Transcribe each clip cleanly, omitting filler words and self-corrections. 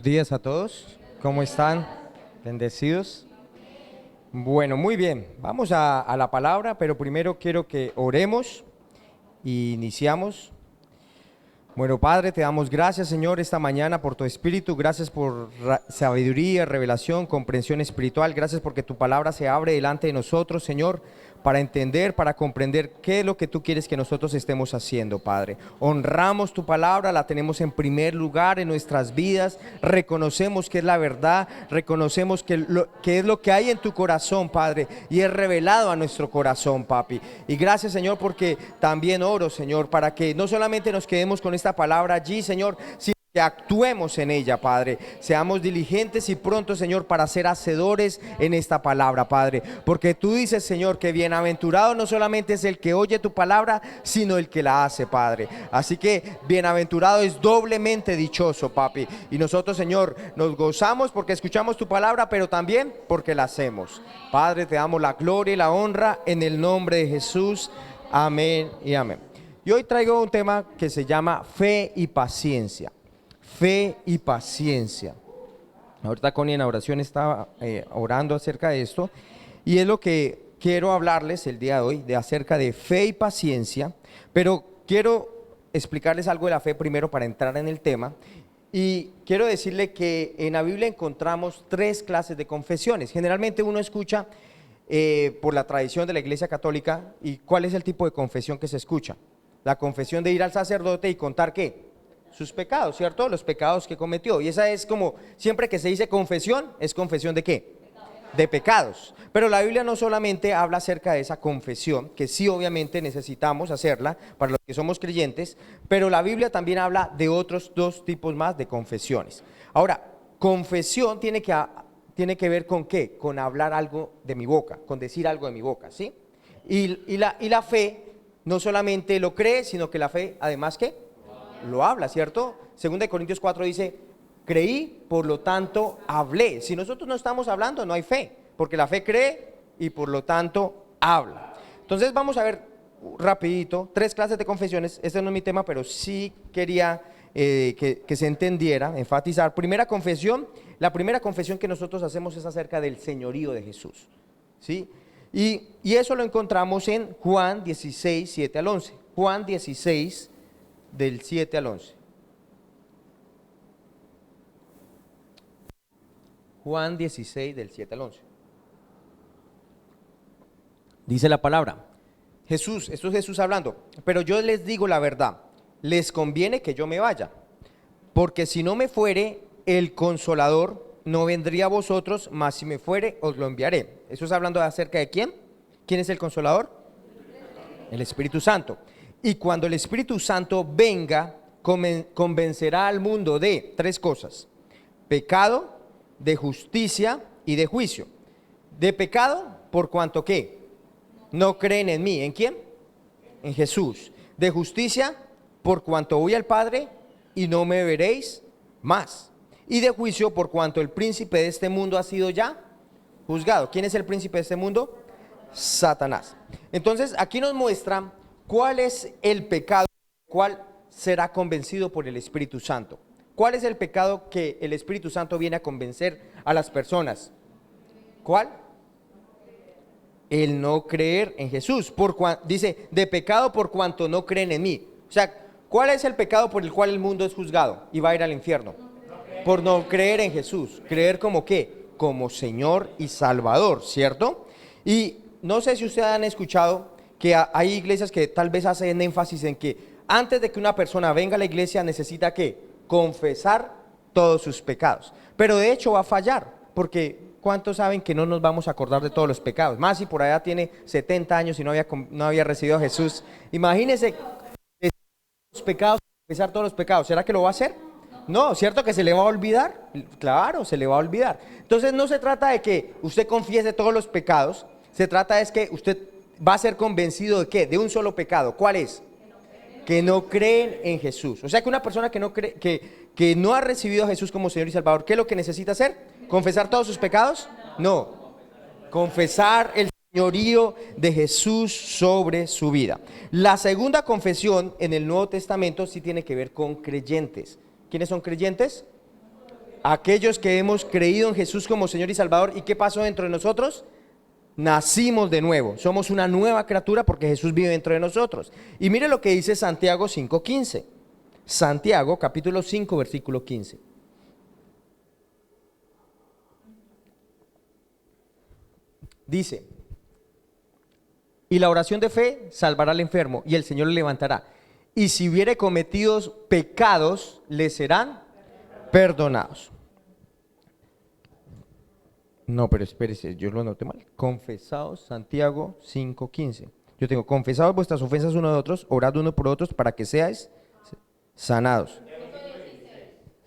Buenos días a todos, ¿cómo están? ¿Bendecidos? Bueno, muy bien, vamos a la palabra, pero primero quiero que oremos y iniciamos. Bueno, Padre, te damos gracias, Señor, esta mañana por tu Espíritu, gracias por sabiduría, revelación, comprensión espiritual, gracias porque tu palabra se abre delante de nosotros, Señor, para entender, para comprender qué es lo que tú quieres que nosotros estemos haciendo, Padre. Honramos tu palabra, la tenemos en primer lugar en nuestras vidas, reconocemos que es la verdad, reconocemos que es lo que hay en tu corazón, Padre, y es revelado a nuestro corazón, papi. Y gracias, Señor, porque también oro, Señor, para que no solamente nos quedemos con esta palabra allí, Señor, sino que actuemos en ella, Padre. Seamos diligentes y prontos, Señor, para ser hacedores en esta palabra, Padre. Porque tú dices, Señor, que bienaventurado no solamente es el que oye tu palabra, sino el que la hace, Padre. Así que bienaventurado es doblemente dichoso, papi. Y nosotros, Señor, nos gozamos porque escuchamos tu palabra, pero también porque la hacemos. Padre, te damos la gloria y la honra en el nombre de Jesús. Amén y amén. Y hoy traigo un tema que se llama fe y paciencia. Fe y paciencia. Ahorita Connie en la oración estaba orando acerca de esto. Y es lo que quiero hablarles el día de hoy, de acerca de fe y paciencia. Pero quiero explicarles algo de la fe primero para entrar en el tema. Y quiero decirle que en la Biblia encontramos tres clases de confesiones. Generalmente uno escucha por la tradición de la Iglesia Católica. ¿Y cuál es el tipo de confesión que se escucha? La confesión de ir al sacerdote y contar ¿qué? Sus pecados, ¿cierto? Los pecados que cometió. Y esa es como, siempre que se dice confesión, ¿es confesión de qué? De pecados. Pero la Biblia no solamente habla acerca de esa confesión, que sí obviamente necesitamos hacerla para los que somos creyentes, pero la Biblia también habla de otros dos tipos más de confesiones. Ahora, confesión tiene que ver con ¿qué? Con hablar algo de mi boca, con decir algo de mi boca, ¿sí? Y la fe no solamente lo cree, sino que la fe además ¿qué? Lo habla, ¿cierto? Segunda de Corintios 4 dice, creí, por lo tanto hablé. Si nosotros no estamos hablando, no hay fe, porque la fe cree y por lo tanto habla. Entonces vamos a ver rapidito, tres clases de confesiones. Este no es mi tema, pero sí quería que se entendiera, enfatizar. Primera confesión, la primera confesión que nosotros hacemos es acerca del señorío de Jesús, ¿sí? Y eso lo encontramos en Juan 16, 7 al 11. Juan 16, del 7 al 11. Juan 16, del 7 al 11. Dice la palabra, Jesús, esto es Jesús hablando, pero yo les digo la verdad, les conviene que yo me vaya, porque si no me fuere, el Consolador no vendría a vosotros, mas si me fuere, os lo enviaré. Eso es hablando acerca de ¿quién? ¿Quién es el Consolador? El Espíritu Santo. Y cuando el Espíritu Santo venga, convencerá al mundo de tres cosas: pecado, de justicia y de juicio. De pecado, por cuanto ¿qué? No creen en mí. ¿En quién? En Jesús. De justicia, por cuanto voy al Padre y no me veréis más. Y de juicio, por cuanto el príncipe de este mundo ha sido ya juzgado. ¿Quién es el príncipe de este mundo? Satanás. Entonces aquí nos muestra cuál es el pecado, cuál será convencido por el Espíritu Santo. ¿Cuál es el pecado que el Espíritu Santo viene a convencer a las personas? ¿Cuál? El no creer en Jesús. Dice, de pecado por cuanto no creen en mí. O sea, ¿cuál es el pecado por el cual el mundo es juzgado y va a ir al infierno? Por no creer en Jesús. ¿Creer como qué? Como Señor y Salvador, ¿cierto? Y no sé si ustedes han escuchado que hay iglesias que tal vez hacen énfasis en que antes de que una persona venga a la iglesia necesita que confesar todos sus pecados. Pero de hecho va a fallar, porque ¿cuántos saben que no nos vamos a acordar de todos los pecados? Más si por allá tiene 70 años y no había recibido a Jesús. Imagínense los pecados, confesar todos los pecados. ¿Será que lo va a hacer? No, ¿cierto que se le va a olvidar? Claro, se le va a olvidar. Entonces no se trata de que usted confiese todos los pecados, se trata es que usted va a ser convencido de ¿qué? De un solo pecado. ¿Cuál es? Que no creen en Jesús. O sea que una persona que no cree, que no ha recibido a Jesús como Señor y Salvador, ¿qué es lo que necesita hacer? ¿Confesar todos sus pecados? No. Confesar el señorío de Jesús sobre su vida. La segunda confesión en el Nuevo Testamento sí tiene que ver con creyentes. ¿Quiénes son creyentes? Aquellos que hemos creído en Jesús como Señor y Salvador. ¿Y qué pasó dentro de nosotros? Nacimos de nuevo. Somos una nueva criatura porque Jesús vive dentro de nosotros. Y mire lo que dice Santiago 5:15. Santiago capítulo 5 versículo 15. Dice: y la oración de fe salvará al enfermo, y el Señor le levantará. Y si hubiere cometido pecados, le serán perdonados. No, pero espérese, yo lo anoté mal. Confesaos, Santiago 5:15. Yo tengo: confesaos vuestras ofensas unos a otros, orad uno por otros para que seáis sanados.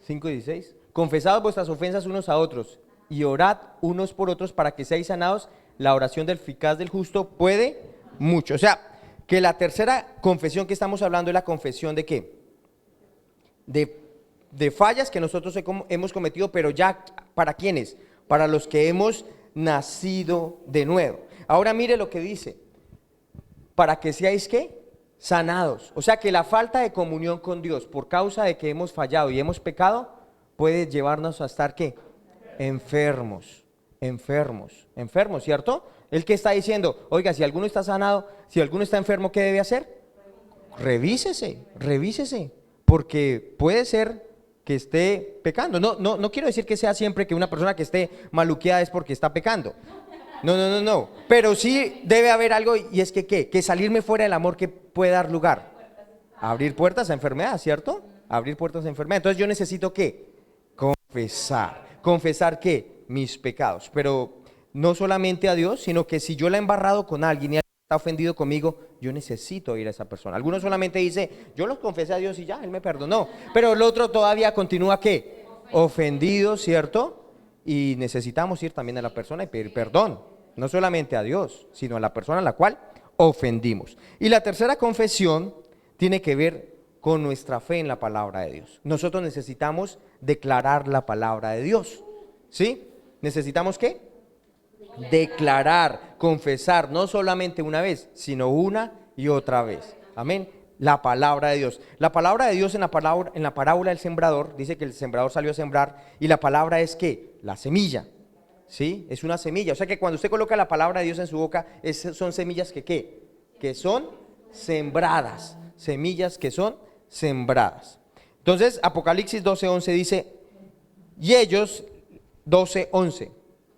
5:16. Confesaos vuestras ofensas unos a otros y orad unos por otros para que seáis sanados. La oración del eficaz del justo puede mucho. O sea, que la tercera confesión que estamos hablando es la confesión de ¿qué? De fallas que nosotros hemos cometido, pero ya, ¿para quiénes? Para los que hemos nacido de nuevo. Ahora mire lo que dice: para que seáis ¿qué? Sanados. O sea que la falta de comunión con Dios por causa de que hemos fallado y hemos pecado puede llevarnos a estar ¿qué? Enfermos, ¿cierto? El que está diciendo: oiga, si alguno está sanado, si alguno está enfermo, ¿qué debe hacer? Revísese, porque puede ser que esté pecando. No quiero decir que sea siempre que una persona que esté maluqueada es porque está pecando. No. Pero sí debe haber algo, y es que ¿qué? Que salirme fuera del amor, que puede dar lugar a abrir puertas a enfermedad, ¿cierto? Abrir puertas a enfermedad. Entonces yo necesito ¿qué? Confesar ¿qué? Mis pecados. Pero no solamente a Dios, sino que si yo la he embarrado con alguien y alguien está ofendido conmigo, yo necesito ir a esa persona. Algunos solamente dice: yo los confesé a Dios y ya, Él me perdonó. Pero el otro todavía continúa ¿qué? Ofendido, ¿cierto? Y necesitamos ir también a la persona y pedir perdón. No solamente a Dios, sino a la persona a la cual ofendimos. Y la tercera confesión tiene que ver con nuestra fe en la palabra de Dios. Nosotros necesitamos declarar la palabra de Dios, ¿sí? ¿Necesitamos qué? Declarar, confesar, no solamente una vez, sino una y otra vez. Amén. La palabra de Dios. La palabra de Dios en la parábola del sembrador, dice que el sembrador salió a sembrar, y la palabra es ¿qué? La semilla. ¿Sí? Es una semilla. O sea que cuando usted coloca la palabra de Dios en su boca, son semillas que ¿qué? Que son sembradas. Semillas que son sembradas. Entonces, Apocalipsis 12:11 dice: y ellos, 12:11,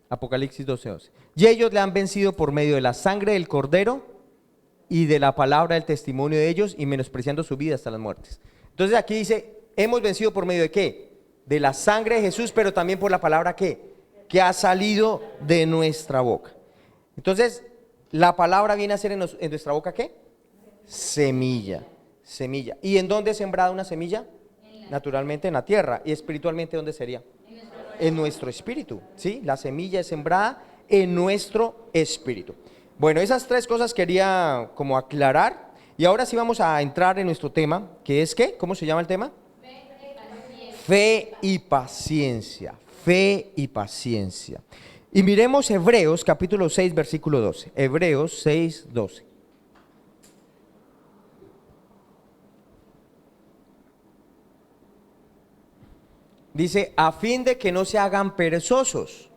Apocalipsis 12:11, y ellos le han vencido por medio de la sangre del Cordero y de la palabra del testimonio de ellos, y menospreciando su vida hasta las muertes. Entonces aquí dice: hemos vencido por medio de ¿qué? De la sangre de Jesús, pero también por la palabra ¿qué? Que ha salido de nuestra boca. Entonces, la palabra viene a ser en nuestra boca ¿qué? Semilla. ¿Y en dónde es sembrada una semilla? Naturalmente en la tierra. ¿Y espiritualmente dónde sería? En nuestro espíritu, ¿sí? La semilla es sembrada en nuestro espíritu. Bueno, esas tres cosas quería como aclarar. Y ahora sí vamos a entrar en nuestro tema, que es ¿qué? ¿Cómo se llama el tema? Fe y paciencia. Fe y paciencia. Y miremos Hebreos capítulo 6 versículo 12. Hebreos 6:12. Dice: a fin de que no se hagan perezosos.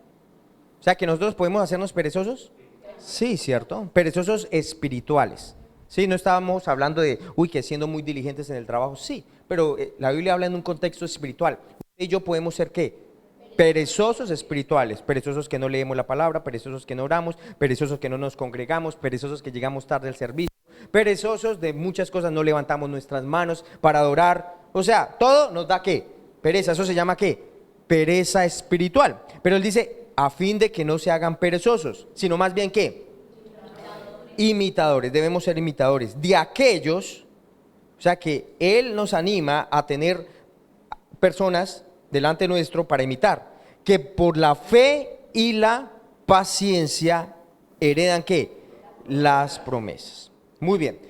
O sea que nosotros podemos hacernos perezosos. Sí, ¿cierto? Perezosos espirituales. Sí, no estábamos hablando de, que siendo muy diligentes en el trabajo, sí, pero la Biblia habla en un contexto espiritual. Usted y yo podemos ser ¿qué? Perezosos espirituales, perezosos que no leemos la palabra, perezosos que no oramos, perezosos que no nos congregamos, perezosos que llegamos tarde al servicio, perezosos de muchas cosas, no levantamos nuestras manos para adorar. O sea, todo nos da ¿qué? Pereza. Eso se llama ¿qué? Pereza espiritual. Pero él dice: a fin de que no se hagan perezosos, sino más bien ¿qué? Imitadores. Debemos ser imitadores de aquellos. O sea que él nos anima a tener personas delante nuestro para imitar, que por la fe y la paciencia heredan ¿qué? Las promesas. Muy bien.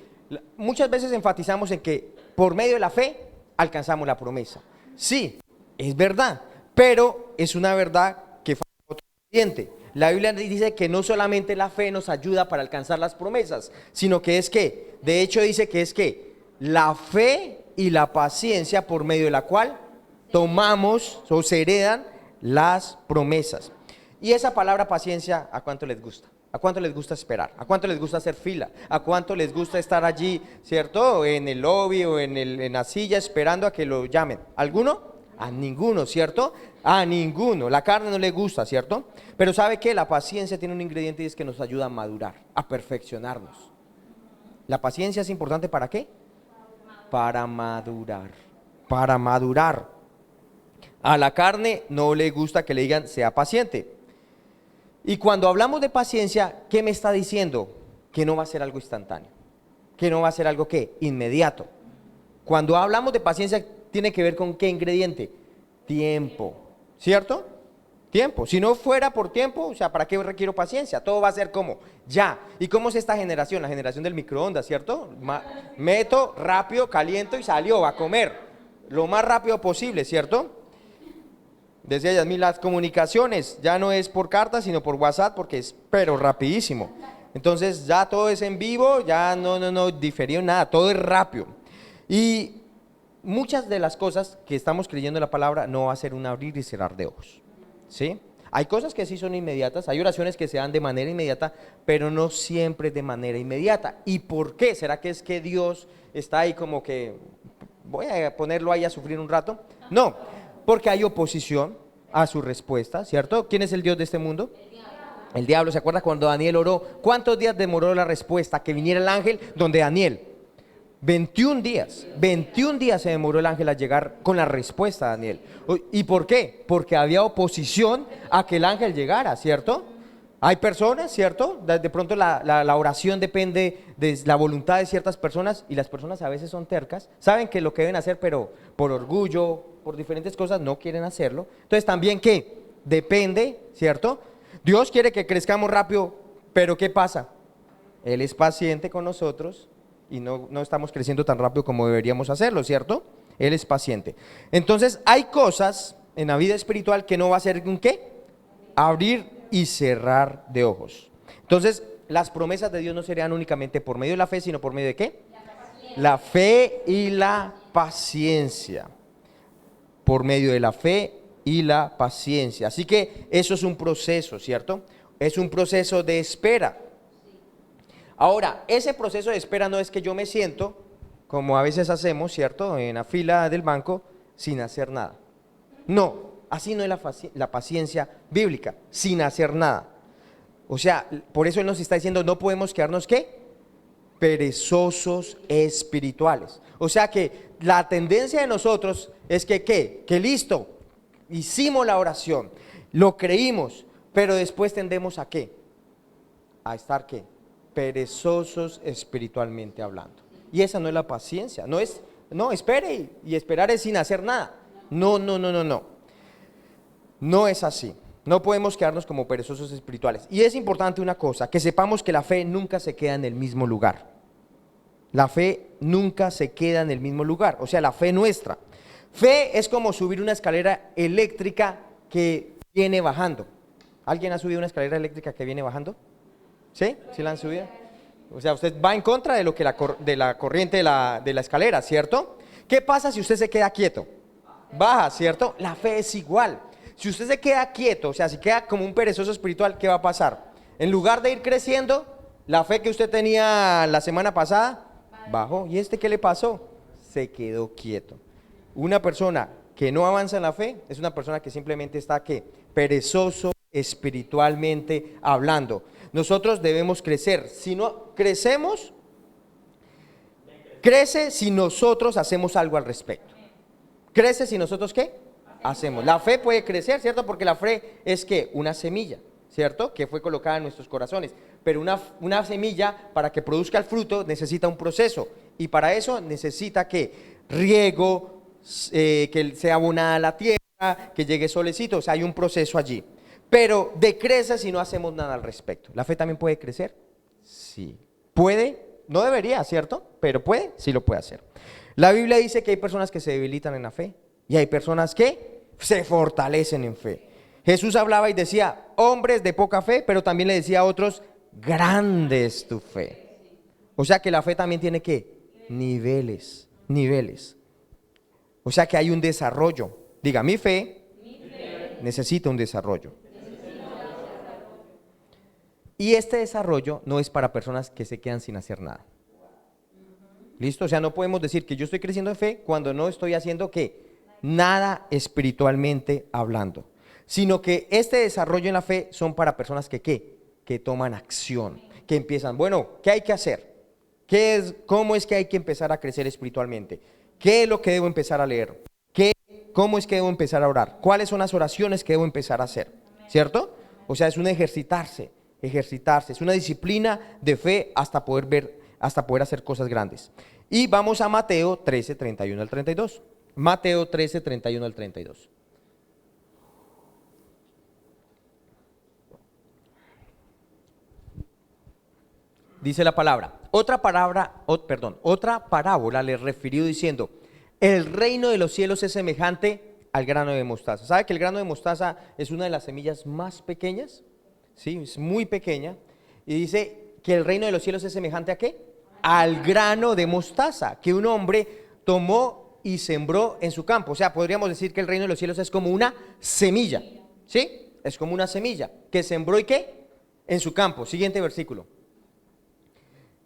Muchas veces enfatizamos en que por medio de la fe alcanzamos la promesa. Sí, es verdad, pero es una verdad que falta otro ingrediente. La Biblia dice que no solamente la fe nos ayuda para alcanzar las promesas, sino que es que, de hecho dice que es que la fe y la paciencia por medio de la cual tomamos o se heredan las promesas. Y esa palabra paciencia, ¿a cuánto les gusta? ¿A cuánto les gusta esperar? ¿A cuánto les gusta hacer fila? ¿A cuánto les gusta estar allí, cierto? En el lobby o en la silla esperando a que lo llamen. ¿Alguno? A ninguno, ¿cierto? A ninguno. La carne no le gusta, ¿cierto? Pero ¿sabe qué? La paciencia tiene un ingrediente y es que nos ayuda a madurar, a perfeccionarnos. ¿La paciencia es importante para qué? Para madurar. Para madurar. A la carne no le gusta que le digan sea paciente. Y cuando hablamos de paciencia, ¿qué me está diciendo? Que no va a ser algo instantáneo. Que no va a ser algo ¿qué? Inmediato. Cuando hablamos de paciencia, tiene que ver con ¿qué ingrediente? Tiempo. ¿Cierto? Tiempo. Si no fuera por tiempo, o sea, ¿para qué requiero paciencia? Todo va a ser como ya. ¿Y cómo es esta generación? La generación del microondas, ¿cierto? Meto, rápido, caliento y salió a comer. Lo más rápido posible, ¿cierto? Decía Yasmín, las comunicaciones ya no es por carta, sino por WhatsApp, porque es pero rapidísimo. Entonces ya todo es en vivo, ya no diferió nada, todo es rápido. Y muchas de las cosas que estamos creyendo en la palabra no va a ser un abrir y cerrar de ojos, ¿sí? Hay cosas que sí son inmediatas, hay oraciones que se dan de manera inmediata, pero no siempre de manera inmediata. ¿Y por qué? ¿Será que es que Dios está ahí como que voy a ponerlo ahí a sufrir un rato? No. Porque hay oposición a su respuesta, ¿cierto? ¿Quién es el Dios de este mundo? El diablo. ¿Se acuerda cuando Daniel oró? ¿Cuántos días demoró la respuesta? Que viniera el ángel donde Daniel. 21 días. 21 días se demoró el ángel a llegar con la respuesta a Daniel. ¿Y por qué? Porque había oposición a que el ángel llegara, ¿cierto? Hay personas, ¿cierto? De pronto la oración depende de la voluntad de ciertas personas y las personas a veces son tercas, saben que lo que deben hacer, pero por orgullo, por diferentes cosas no quieren hacerlo. Entonces también ¿qué? Depende, ¿cierto? Dios quiere que crezcamos rápido, pero ¿qué pasa? Él es paciente con nosotros y no estamos creciendo tan rápido como deberíamos hacerlo, ¿cierto? Él es paciente. Entonces hay cosas en la vida espiritual que no va a ser un ¿qué? Abrir y cerrar de ojos. Entonces, las promesas de Dios no serían únicamente por medio de la fe, sino por medio de ¿qué? La fe y la paciencia. Por medio de la fe y la paciencia. Así que eso es un proceso, ¿cierto? Es un proceso de espera. Ahora, ese proceso de espera no es que yo me siento, como a veces hacemos, ¿cierto? En la fila del banco, sin hacer nada. No. Así no es la paciencia bíblica, sin hacer nada. O sea, por eso Él nos está diciendo, no podemos quedarnos, ¿qué? Perezosos espirituales. O sea que la tendencia de nosotros es que, ¿qué? Que listo, hicimos la oración, lo creímos, pero después tendemos ¿a qué? A estar, ¿qué? Perezosos espiritualmente hablando. Y esa no es la paciencia, no, espere, y esperar es sin hacer nada. No. No es así. No podemos quedarnos como perezosos espirituales. Y es importante una cosa, que sepamos que la fe nunca se queda en el mismo lugar. La fe nunca se queda en el mismo lugar. O sea, la fe nuestra. Fe es como subir una escalera eléctrica que viene bajando. ¿Alguien ha subido una escalera eléctrica que viene bajando? ¿Sí? ¿Sí la han subido? O sea, usted va en contra de lo que de la corriente de la escalera, ¿cierto? ¿Qué pasa si usted se queda quieto? Baja, ¿cierto? La fe es igual. Si usted se queda quieto, o sea, si queda como un perezoso espiritual, ¿qué va a pasar? En lugar de ir creciendo, la fe que usted tenía la semana pasada, bajó. ¿Y qué le pasó? Se quedó quieto. Una persona que no avanza en la fe es una persona que simplemente está, ¿qué? Perezoso espiritualmente hablando. Nosotros debemos crecer. Si no crecemos, crece si nosotros hacemos algo al respecto. Crece si nosotros, ¿qué? Hacemos. La fe puede crecer, ¿cierto? Porque la fe es ¿qué? Una semilla, ¿cierto? Que fue colocada en nuestros corazones. Pero una semilla, para que produzca el fruto, necesita un proceso. Y para eso necesita ¿qué? Riego, que sea abonada la tierra, que llegue solecito. O sea, hay un proceso allí. Pero decrece si no hacemos nada al respecto. ¿La fe también puede crecer? Sí. ¿Puede? No debería, ¿cierto? Pero puede, sí lo puede hacer. La Biblia dice que hay personas que se debilitan en la fe. Y hay personas que se fortalecen en fe. Jesús hablaba y decía, hombres de poca fe, pero también le decía a otros, grande es tu fe. O sea que la fe también tiene ¿qué? Niveles. O sea que hay un desarrollo. Diga, mi fe necesita un desarrollo. Y este desarrollo no es para personas que se quedan sin hacer nada. ¿Listo? O sea, no podemos decir que yo estoy creciendo en fe cuando no estoy haciendo ¿qué? Nada espiritualmente hablando. Sino que este desarrollo en la fe son para personas que ¿qué? Que toman acción, que empiezan, bueno, ¿qué hay que hacer? ¿Cómo es que hay que empezar a crecer espiritualmente? ¿Qué es lo que debo empezar a leer? ¿Cómo es que debo empezar a orar? ¿Cuáles son las oraciones que debo empezar a hacer? ¿Cierto? O sea, es un ejercitarse, es una disciplina de fe hasta poder hacer cosas grandes. Y vamos a Mateo 13, 31 al 32. Mateo 13, 31 al 32. Dice la palabra, otra parábola le refirió diciendo, el reino de los cielos es semejante al grano de mostaza. ¿Sabe que el grano de mostaza es una de las semillas más pequeñas? Sí, es muy pequeña. Y dice que el reino de los cielos es semejante ¿a qué? Al grano de mostaza que un hombre tomó y sembró en su campo. O sea, podríamos decir que el reino de los cielos es como una semilla, ¿sí? Es como una semilla que sembró ¿y qué? En su campo. Siguiente versículo.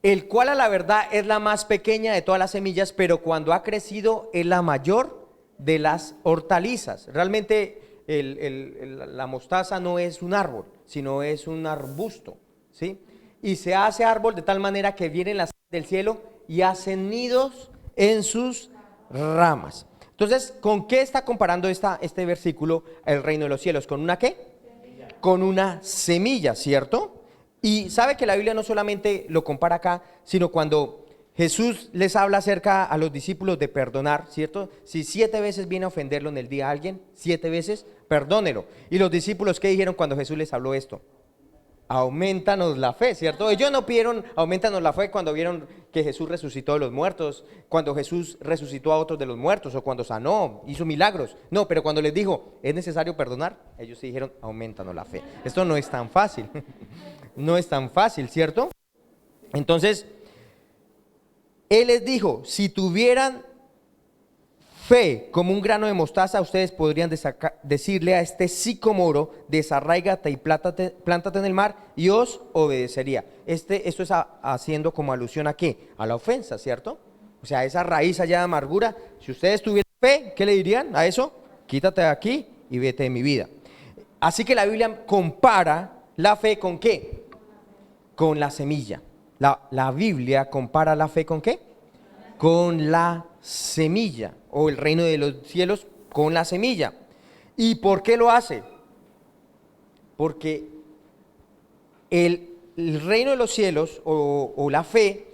El cual a la verdad es la más pequeña de todas las semillas, pero cuando ha crecido es la mayor de las hortalizas. Realmente la mostaza no es un árbol, sino es un arbusto, ¿sí? Y se hace árbol de tal manera que vienen las aves del cielo y hacen nidos en sus ramas. Entonces, ¿con qué está comparando este versículo el reino de los cielos? ¿Con una qué? Semilla. Con una semilla, ¿cierto? Y sabe que la Biblia no solamente lo compara acá, sino cuando Jesús les habla acerca a los discípulos de perdonar, ¿cierto? Si 7 veces viene a ofenderlo en el día a alguien, 7 veces, perdónelo. Y los discípulos, ¿qué dijeron cuando Jesús les habló esto? Aumentanos la fe, ¿cierto? Ellos no pidieron aumentanos la fe cuando vieron que Jesús resucitó de los muertos, cuando Jesús resucitó a otros de los muertos, o cuando sanó, hizo milagros. No, pero cuando les dijo, es necesario perdonar, ellos sí dijeron, aumentanos la fe. Esto no es tan fácil. No es tan fácil, ¿cierto? Entonces, Él les dijo, si tuvieran fe como un grano de mostaza, ustedes podrían decirle a este sicómoro, desarráigate y plántate en el mar, y os obedecería. Esto es haciendo como alusión ¿a qué? A la ofensa, ¿cierto? O sea, esa raíz allá de amargura, si ustedes tuvieran fe, ¿qué le dirían a eso? Quítate de aquí y vete de mi vida. Así que la Biblia compara la fe ¿con qué? Con la semilla. La Biblia compara la fe ¿con qué? Con la semilla, o el reino de los cielos con la semilla. ¿Y por qué lo hace? Porque el reino de los cielos o la fe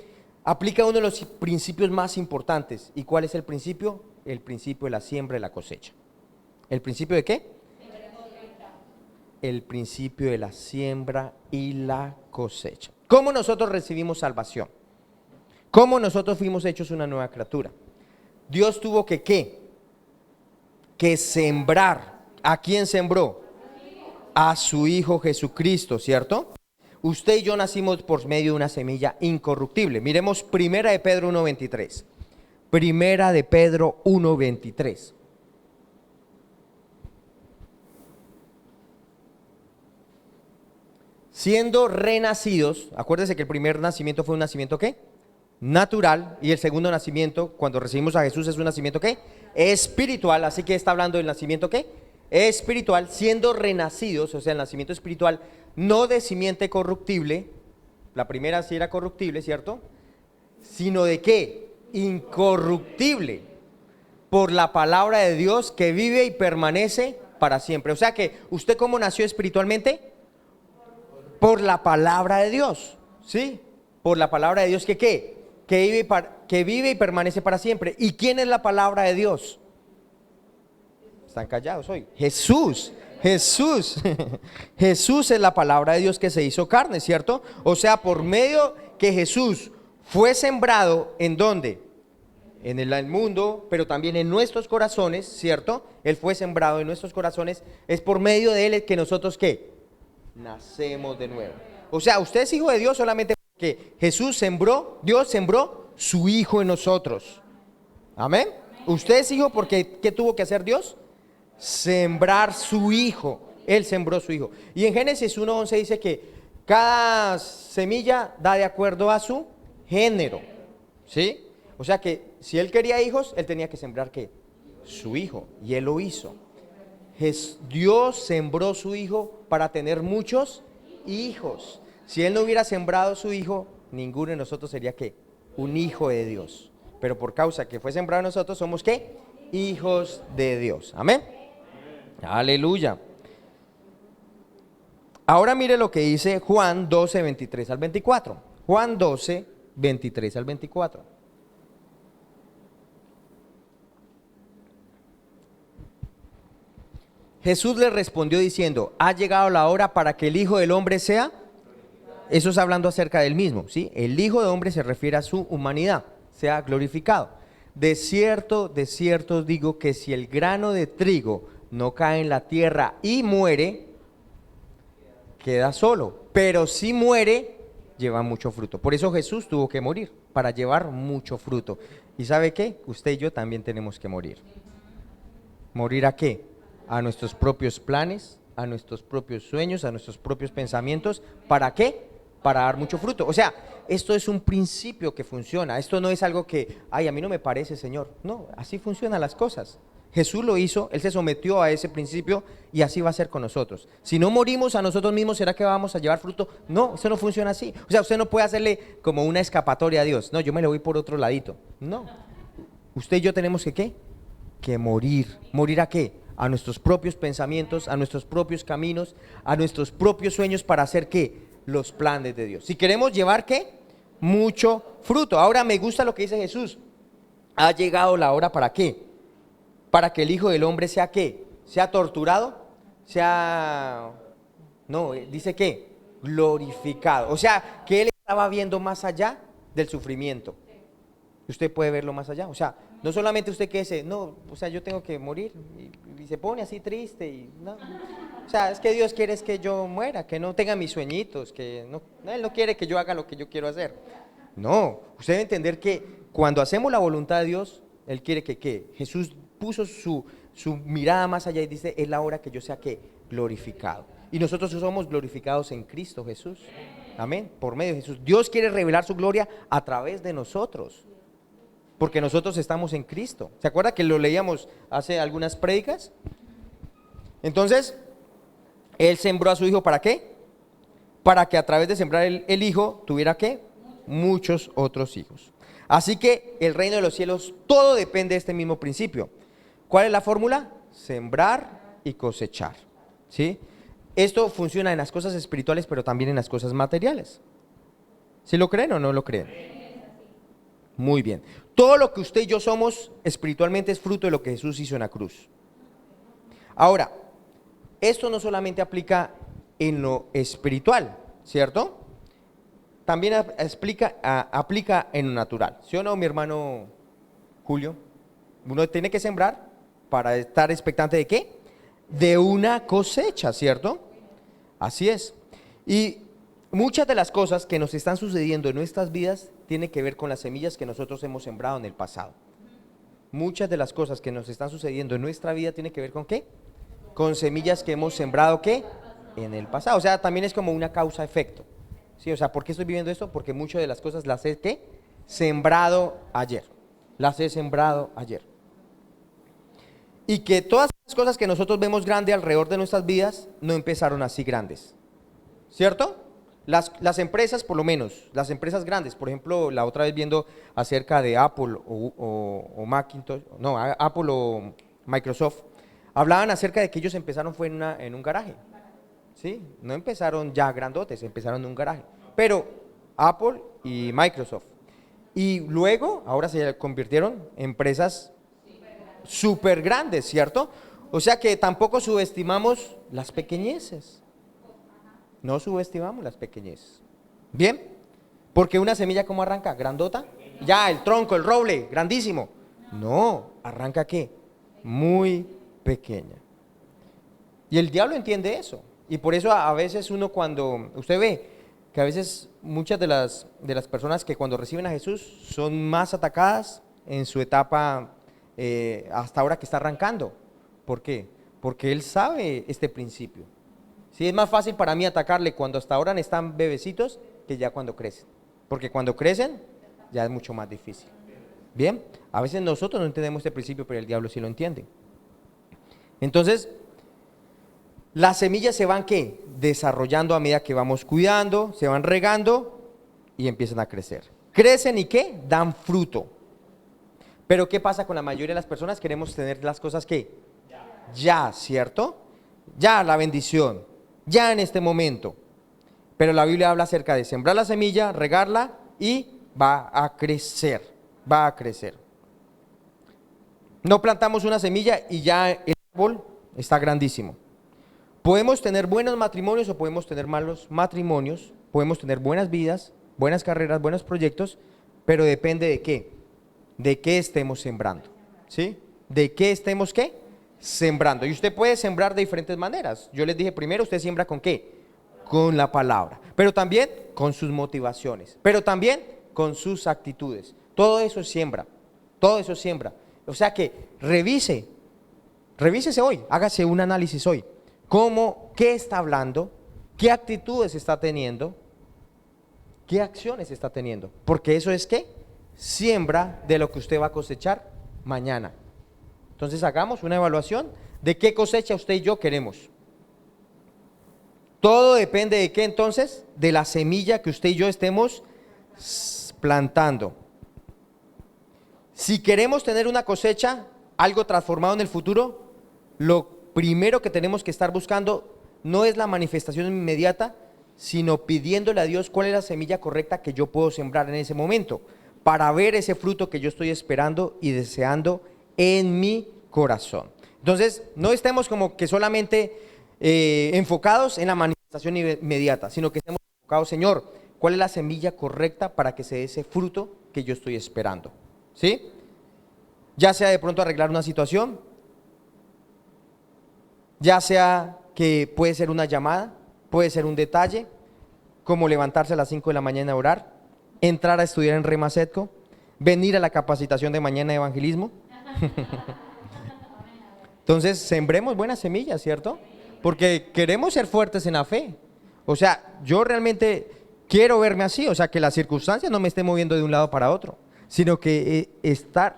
aplica uno de los principios más importantes. ¿Y cuál es el principio? El principio de la siembra y la cosecha. ¿El principio de qué? El principio de la siembra y la cosecha. ¿Cómo nosotros recibimos salvación? ¿Cómo nosotros fuimos hechos una nueva criatura? Dios tuvo que ¿qué? Que sembrar. ¿A quién sembró? A su Hijo Jesucristo, ¿cierto? Usted y yo nacimos por medio de una semilla incorruptible. Miremos Primera de Pedro 1:23. Primera de Pedro 1:23. Siendo renacidos, acuérdense que el primer nacimiento fue un nacimiento ¿qué? Natural, y el segundo nacimiento, cuando recibimos a Jesús, es un nacimiento ¿qué? Espiritual. Así que está hablando del nacimiento ¿qué? Espiritual, siendo renacidos, o sea, el nacimiento espiritual, no de simiente corruptible, la primera sí era corruptible, ¿cierto? Sino de ¿qué? Incorruptible, por la palabra de Dios que vive y permanece para siempre. O sea que, ¿usted cómo nació espiritualmente? Por la palabra de Dios, ¿sí? Por la palabra de Dios que ¿qué? Que vive y permanece para siempre. ¿Y quién es la palabra de Dios? Están callados hoy. Jesús. Jesús es la palabra de Dios que se hizo carne, ¿cierto? O sea, por medio que Jesús fue sembrado, ¿en dónde? En el mundo, pero también en nuestros corazones, ¿cierto? Él fue sembrado en nuestros corazones. Es por medio de Él que nosotros ¿qué? Nacemos de nuevo. O sea, usted es hijo de Dios solamente porque Jesús sembró, Dios sembró su Hijo en nosotros. Amén. Usted es hijo porque ¿qué tuvo que hacer Dios? sembrar su hijo. Él sembró su hijo. Y en Génesis 1:11 dice que cada semilla da de acuerdo a su género. ¿Sí? O sea que si él quería hijos, él tenía que sembrar ¿qué? Su hijo. Y él lo hizo. Dios sembró su hijo para tener muchos hijos. Si él no hubiera sembrado su hijo, ninguno de nosotros sería ¿qué? Un hijo de Dios. Pero por causa que fue sembrado en nosotros, somos ¿qué? Hijos de Dios. Amén. Aleluya. Ahora mire lo que dice Juan 12, 23 al 24. Juan 12, 23 al 24. Jesús le respondió diciendo, ha llegado la hora para que el Hijo del Hombre sea, eso es hablando acerca del mismo, ¿sí? El Hijo del Hombre se refiere a su humanidad, sea glorificado. De cierto os digo que si el grano de trigo no cae en la tierra y muere, queda solo, pero si muere, lleva mucho fruto. Por eso Jesús tuvo que morir, para llevar mucho fruto. ¿Y sabe qué? Usted y yo también tenemos que morir. ¿Morir a qué? A nuestros propios planes, a nuestros propios sueños, a nuestros propios pensamientos. ¿Para qué? Para dar mucho fruto. O sea, esto es un principio que funciona. Esto no es algo que, ay, a mí no me parece, Señor. No, así funcionan las cosas. Jesús lo hizo, Él se sometió a ese principio y así va a ser con nosotros. Si no morimos a nosotros mismos, ¿será que vamos a llevar fruto? No, eso no funciona así. O sea, usted no puede hacerle como una escapatoria a Dios. No, yo me le voy por otro ladito. No. Usted y yo tenemos que, ¿qué? Que morir. ¿Morir a qué? A nuestros propios pensamientos, a nuestros propios caminos, a nuestros propios sueños para hacer, ¿qué? Los planes de Dios. Si queremos llevar, ¿qué? Mucho fruto. Ahora me gusta lo que dice Jesús. Ha llegado la hora ¿para qué? Para que el Hijo del Hombre sea ¿qué? Sea torturado, dice ¿qué? Glorificado. O sea, que Él estaba viendo más allá del sufrimiento. Usted puede verlo más allá. O sea, no solamente usted que dice, no, o sea, yo tengo que morir. Y se pone así triste. Y no. O sea, es que Dios quiere es que yo muera, que no tenga mis sueñitos, que no, Él no quiere que yo haga lo que yo quiero hacer. No, usted debe entender que cuando hacemos la voluntad de Dios, Él quiere que ¿qué? Jesús puso su mirada más allá y dice, es la hora que yo sea ¿qué? Glorificado. Y nosotros somos glorificados en Cristo Jesús. Amén, por medio de Jesús. Dios quiere revelar su gloria a través de nosotros. Porque nosotros estamos en Cristo. ¿Se acuerda que lo leíamos hace algunas prédicas? Entonces, Él sembró a su Hijo ¿para qué? Para que a través de sembrar el Hijo tuviera ¿qué? Muchos otros hijos. Así que el reino de los cielos, todo depende de este mismo principio. ¿Cuál es la fórmula? Sembrar y cosechar. ¿Sí? Esto funciona en las cosas espirituales, pero también en las cosas materiales. ¿Sí lo creen o no lo creen? Muy bien. Todo lo que usted y yo somos espiritualmente es fruto de lo que Jesús hizo en la cruz. Ahora, esto no solamente aplica en lo espiritual, ¿cierto? También aplica en lo natural. ¿Sí o no, mi hermano Julio? Uno tiene que sembrar para estar expectante ¿de qué? De una cosecha, ¿cierto? Así es. Y muchas de las cosas que nos están sucediendo en nuestras vidas tienen que ver con las semillas que nosotros hemos sembrado en el pasado. Muchas de las cosas que nos están sucediendo en nuestra vida tienen que ver con ¿qué? Con semillas que hemos sembrado ¿qué? En el pasado. O sea, también es como una causa-efecto. ¿Sí? O sea, ¿por qué estoy viviendo esto? Porque muchas de las cosas las he ¿qué? Sembrado ayer. Las he sembrado ayer. Y que todas las cosas que nosotros vemos grandes alrededor de nuestras vidas no empezaron así grandes. ¿Cierto? Las empresas, por lo menos, las empresas grandes, por ejemplo, la otra vez viendo acerca de Apple o Macintosh, no, Apple o Microsoft, hablaban acerca de que ellos empezaron fue en un garaje, ¿sí? No empezaron ya grandotes, empezaron en un garaje, pero Apple y Microsoft, y luego, ahora se convirtieron en empresas súper grandes, ¿cierto? O sea que tampoco subestimamos las pequeñeces. No subestimamos las pequeñeces. Bien, porque una semilla ¿cómo arranca? ¿Grandota? Ya, el tronco, el roble, grandísimo. No, arranca ¿qué? Muy pequeña. Y el diablo entiende eso. Y por eso a veces uno cuando, usted ve que a veces muchas de las personas que cuando reciben a Jesús son más atacadas en su etapa hasta ahora que está arrancando. ¿Por qué? porque Él sabe este principio. Sí, es más fácil para mí atacarle cuando hasta ahora están bebecitos que ya cuando crecen, porque cuando crecen ya es mucho más difícil. Bien, a veces nosotros no entendemos este principio, pero el diablo sí lo entiende. Entonces, las semillas se van ¿qué? Desarrollando a medida que vamos cuidando, se van regando y empiezan a crecer. Crecen y ¿qué? Dan fruto. Pero ¿qué pasa con la mayoría de las personas? Queremos tener las cosas ¿qué? Ya, ¿cierto? Ya la bendición, ya en este momento. Pero la Biblia habla acerca de sembrar la semilla, regarla y va a crecer, va a crecer. No plantamos una semilla y ya el árbol está grandísimo. Podemos tener buenos matrimonios o podemos tener malos matrimonios, podemos tener buenas vidas, buenas carreras, buenos proyectos, pero depende de qué, de qué estemos sembrando, ¿sí? De qué estemos ¿qué? Sembrando. Y usted puede sembrar de diferentes maneras. Yo les dije primero, usted siembra con ¿qué? Con la palabra, pero también con sus motivaciones, pero también con sus actitudes. Todo eso siembra, todo eso siembra. O sea que revísese hoy, hágase un análisis hoy. ¿Cómo, qué está hablando? ¿Qué actitudes está teniendo? ¿Qué acciones está teniendo? Porque eso es ¿qué? Siembra de lo que usted va a cosechar mañana. Entonces hagamos una evaluación de qué cosecha usted y yo queremos. Todo depende de qué entonces, de la semilla que usted y yo estemos plantando. Si queremos tener una cosecha, algo transformado en el futuro, lo primero que tenemos que estar buscando no es la manifestación inmediata, sino pidiéndole a Dios cuál es la semilla correcta que yo puedo sembrar en ese momento, para ver ese fruto que yo estoy esperando y deseando en mi corazón. Entonces, no estemos como que solamente enfocados en la manifestación inmediata, sino que estemos enfocados, Señor, ¿cuál es la semilla correcta para que se dé ese fruto que yo estoy esperando? ¿Sí? Ya sea de pronto arreglar una situación, ya sea que puede ser una llamada, puede ser un detalle, como levantarse a las 5 de la mañana a orar, entrar a estudiar en Rema Setco, venir a la capacitación de mañana de evangelismo. Entonces, sembremos buenas semillas, ¿cierto? Porque queremos ser fuertes en la fe. O sea, yo realmente quiero verme así, o sea, que las circunstancias no me estén moviendo de un lado para otro, sino que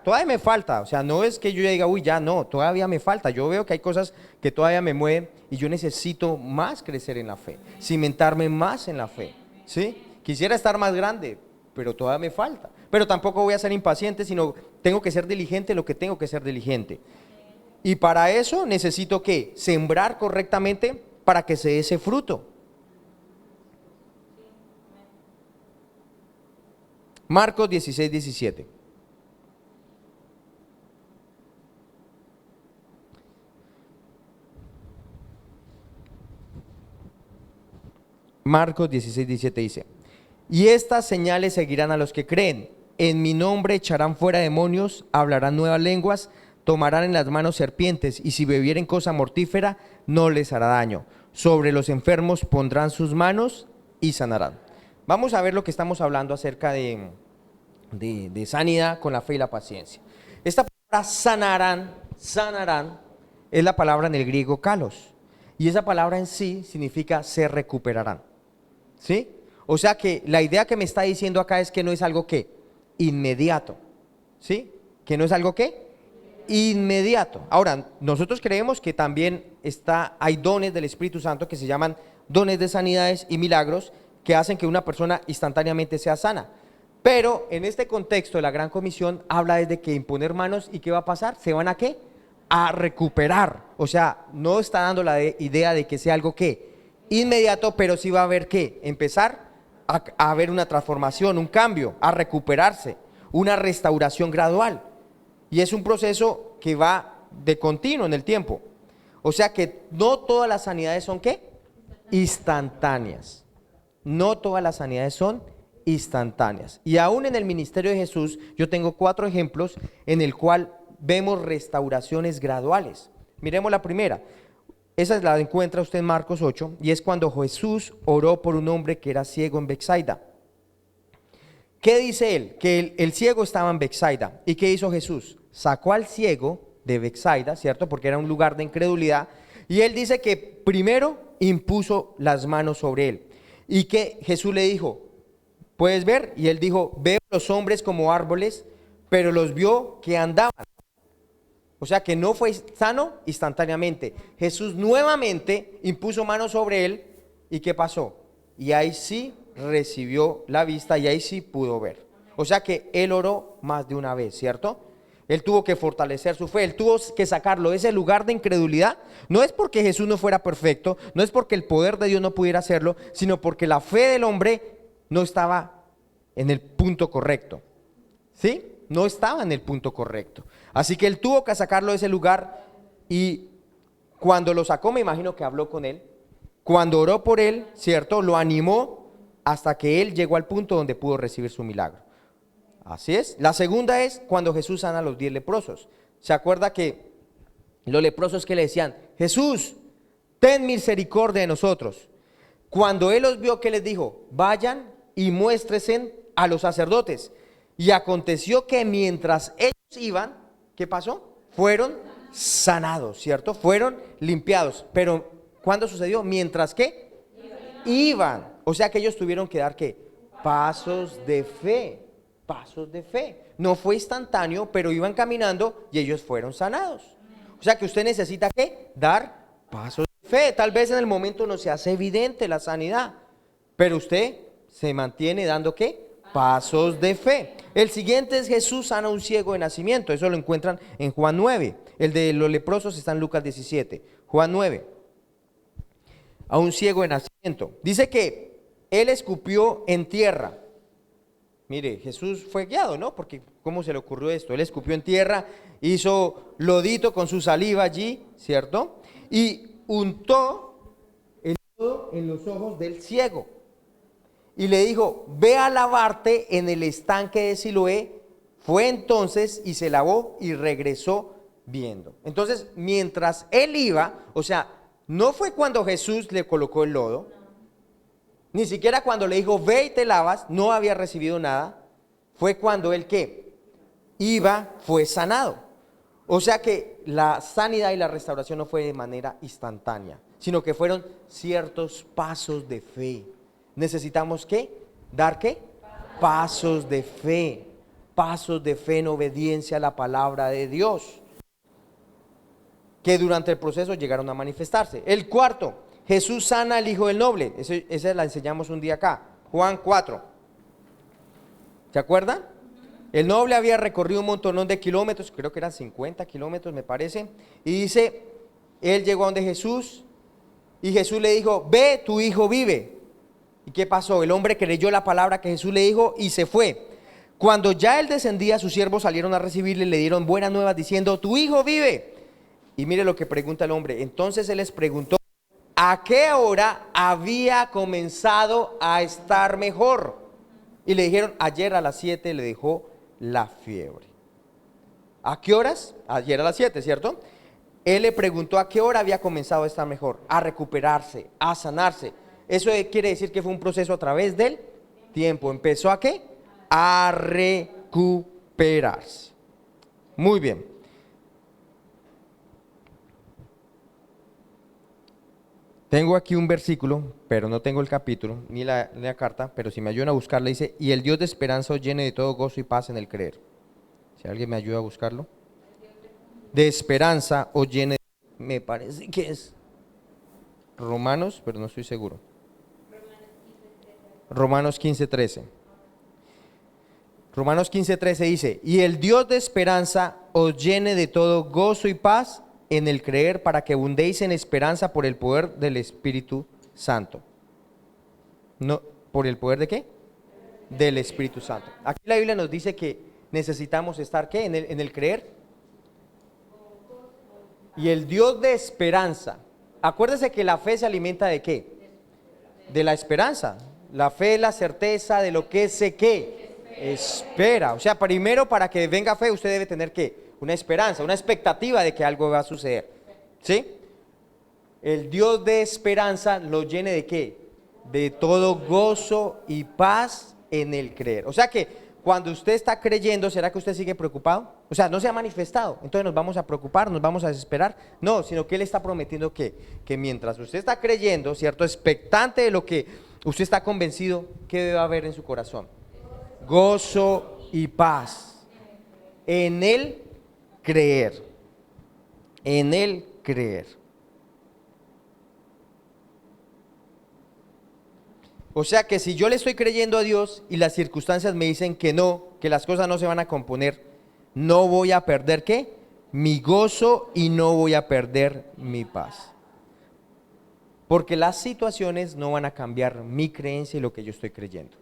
todavía me falta, o sea, no es que yo diga, uy, ya no, todavía me falta. Yo veo que hay cosas que todavía me mueven y yo necesito más crecer en la fe, cimentarme más en la fe, ¿sí? Quisiera estar más grande, pero todavía me falta. Pero tampoco voy a ser impaciente, sino tengo que ser diligente en lo que tengo que ser diligente. Y para eso necesito ¿qué? Sembrar correctamente para que se dé ese fruto. Marcos 16, 17. Marcos 16, 17 dice: y estas señales seguirán a los que creen. En mi nombre echarán fuera demonios, hablarán nuevas lenguas, tomarán en las manos serpientes, y si bebieren cosa mortífera, no les hará daño. Sobre los enfermos pondrán sus manos y sanarán. Vamos a ver lo que estamos hablando acerca de sanidad con la fe y la paciencia. Esta palabra sanarán, es la palabra en el griego kalos. Y esa palabra en sí significa se recuperarán. ¿Sí? O sea que la idea que me está diciendo acá es que no es algo que inmediato. ¿Sí? Que no es algo que inmediato. Ahora, nosotros creemos que también hay dones del Espíritu Santo que se llaman dones de sanidades y milagros que hacen que una persona instantáneamente sea sana. Pero en este contexto de la Gran Comisión habla desde que imponer manos y ¿qué va a pasar? ¿Se van a qué? A recuperar. O sea, no está dando la idea de que sea algo que inmediato, pero sí va a haber que empezar a haber una transformación, un cambio, a recuperarse, una restauración gradual. Y es un proceso que va de continuo en el tiempo. O sea que no todas las sanidades son ¿qué? Instantáneas. No todas las sanidades son instantáneas. Y aún en el ministerio de Jesús, yo tengo 4 ejemplos en el cual vemos restauraciones graduales. Miremos la primera. Esa la encuentra usted en Marcos 8, y es cuando Jesús oró por un hombre que era ciego en Betsaida. ¿Qué dice él? Que el ciego estaba en Betsaida. ¿Y qué hizo Jesús? Sacó al ciego de Betsaida, ¿cierto? Porque era un lugar de incredulidad. Y él dice que primero impuso las manos sobre él. Y que Jesús le dijo, ¿puedes ver? Y él dijo, veo los hombres como árboles, pero los vio que andaban. O sea que no fue sano instantáneamente. Jesús nuevamente impuso manos sobre él. ¿Y qué pasó? Y ahí sí recibió la vista y ahí sí pudo ver. O sea que él oró más de una vez, ¿cierto? Él tuvo que fortalecer su fe, él tuvo que sacarlo de ese lugar de incredulidad. No es porque Jesús no fuera perfecto, no es porque el poder de Dios no pudiera hacerlo, sino porque la fe del hombre no estaba en el punto correcto. ¿Sí? No estaba en el punto correcto. Así que él tuvo que sacarlo de ese lugar y cuando lo sacó, me imagino que habló con él. Cuando oró por él, ¿cierto? Lo animó hasta que él llegó al punto donde pudo recibir su milagro. Así es. La segunda es cuando Jesús sana a los 10 leprosos. ¿Se acuerda que los leprosos que le decían, Jesús, ten misericordia de nosotros? Cuando él los vio, ¿qué les dijo? Vayan y muéstresen a los sacerdotes. Y aconteció que mientras ellos iban, ¿qué pasó? Fueron sanados, ¿cierto? Fueron limpiados. Pero, ¿cuándo sucedió? Mientras que iban. O sea que ellos tuvieron que dar, ¿qué? Pasos de fe. Pasos de fe. No fue instantáneo, pero iban caminando y ellos fueron sanados. O sea que usted necesita, ¿qué? Dar pasos de fe. Tal vez en el momento no se hace evidente la sanidad, pero usted se mantiene dando, ¿qué? Pasos de fe. El siguiente es Jesús sana a un ciego de nacimiento. Eso lo encuentran en Juan 9. El de los leprosos está en Lucas 17. Juan 9. A un ciego de nacimiento. Dice que él escupió en tierra. Mire, Jesús fue guiado, ¿no? Porque ¿cómo se le ocurrió esto? Él escupió en tierra, hizo lodito con su saliva allí, ¿cierto? Y untó el lodo en los ojos del ciego. Y le dijo, ve a lavarte en el estanque de Siloé. Fue entonces y se lavó y regresó viendo. Entonces, mientras él iba, o sea, no fue cuando Jesús le colocó el lodo, ni siquiera cuando le dijo, ve y te lavas, no había recibido nada. Fue cuando él, ¿qué? Iba, fue sanado. O sea que la sanidad y la restauración no fue de manera instantánea, sino que fueron ciertos pasos de fe. Necesitamos, ¿qué? ¿Dar qué? Pasos de fe. Pasos de fe en obediencia a la palabra de Dios, que durante el proceso llegaron a manifestarse. El cuarto, Jesús sana al hijo del noble. Esa la enseñamos un día acá, Juan 4. ¿Se acuerdan? El noble había recorrido un montón de kilómetros, creo que eran 50 kilómetros me parece, y dice, él llegó a donde Jesús, y Jesús le dijo, ve, tu hijo vive. ¿Y qué pasó? El hombre creyó la palabra que Jesús le dijo y se fue. Cuando ya él descendía, sus siervos salieron a recibirle, le dieron buenas nuevas diciendo, tu hijo vive. Y mire lo que pregunta el hombre. Entonces él les preguntó, ¿a qué hora había comenzado a estar mejor? Y le dijeron, ayer a las 7 le dejó la fiebre. ¿A qué horas? Ayer a las 7, ¿cierto? Él le preguntó a qué hora había comenzado a estar mejor, a recuperarse, a sanarse. Eso quiere decir que fue un proceso a través del tiempo. ¿Empezó a qué? A recuperarse. Muy bien. Tengo aquí un versículo, pero no tengo el capítulo, ni la carta, pero si me ayudan a buscarla, dice, y el Dios de esperanza os llene de todo gozo y paz en el creer. Si alguien me ayuda a buscarlo. De esperanza os llene, me parece que es Romanos, pero no estoy seguro. Romanos 15:13. Romanos 15:13 dice, y el Dios de esperanza os llene de todo gozo y paz en el creer, para que abundéis en esperanza por el poder del Espíritu Santo. No, ¿por el poder de qué? Del Espíritu Santo. Aquí la Biblia nos dice que necesitamos estar, ¿qué? En el creer. Y el Dios de esperanza. Acuérdese que la fe se alimenta ¿de qué? De la esperanza. La fe es la certeza de lo que se ¿qué? Espera. O sea, primero para que venga fe usted debe tener ¿qué? Una esperanza, una expectativa de que algo va a suceder. ¿Sí? El Dios de esperanza lo llene ¿de qué? De todo gozo y paz en el creer. O sea que cuando usted está creyendo, ¿será que usted sigue preocupado? O sea, no se ha manifestado. Entonces nos vamos a preocupar, nos vamos a desesperar. No, sino que Él está prometiendo que mientras usted está creyendo, ¿cierto? Expectante de lo que usted está convencido, ¿qué debe haber en su corazón? Gozo y paz. En Él creer. En Él creer. O sea que si yo le estoy creyendo a Dios y las circunstancias me dicen que no, que las cosas no se van a componer, no voy a perder ¿qué? Mi gozo y no voy a perder mi paz. Porque las situaciones no van a cambiar mi creencia y lo que yo estoy creyendo.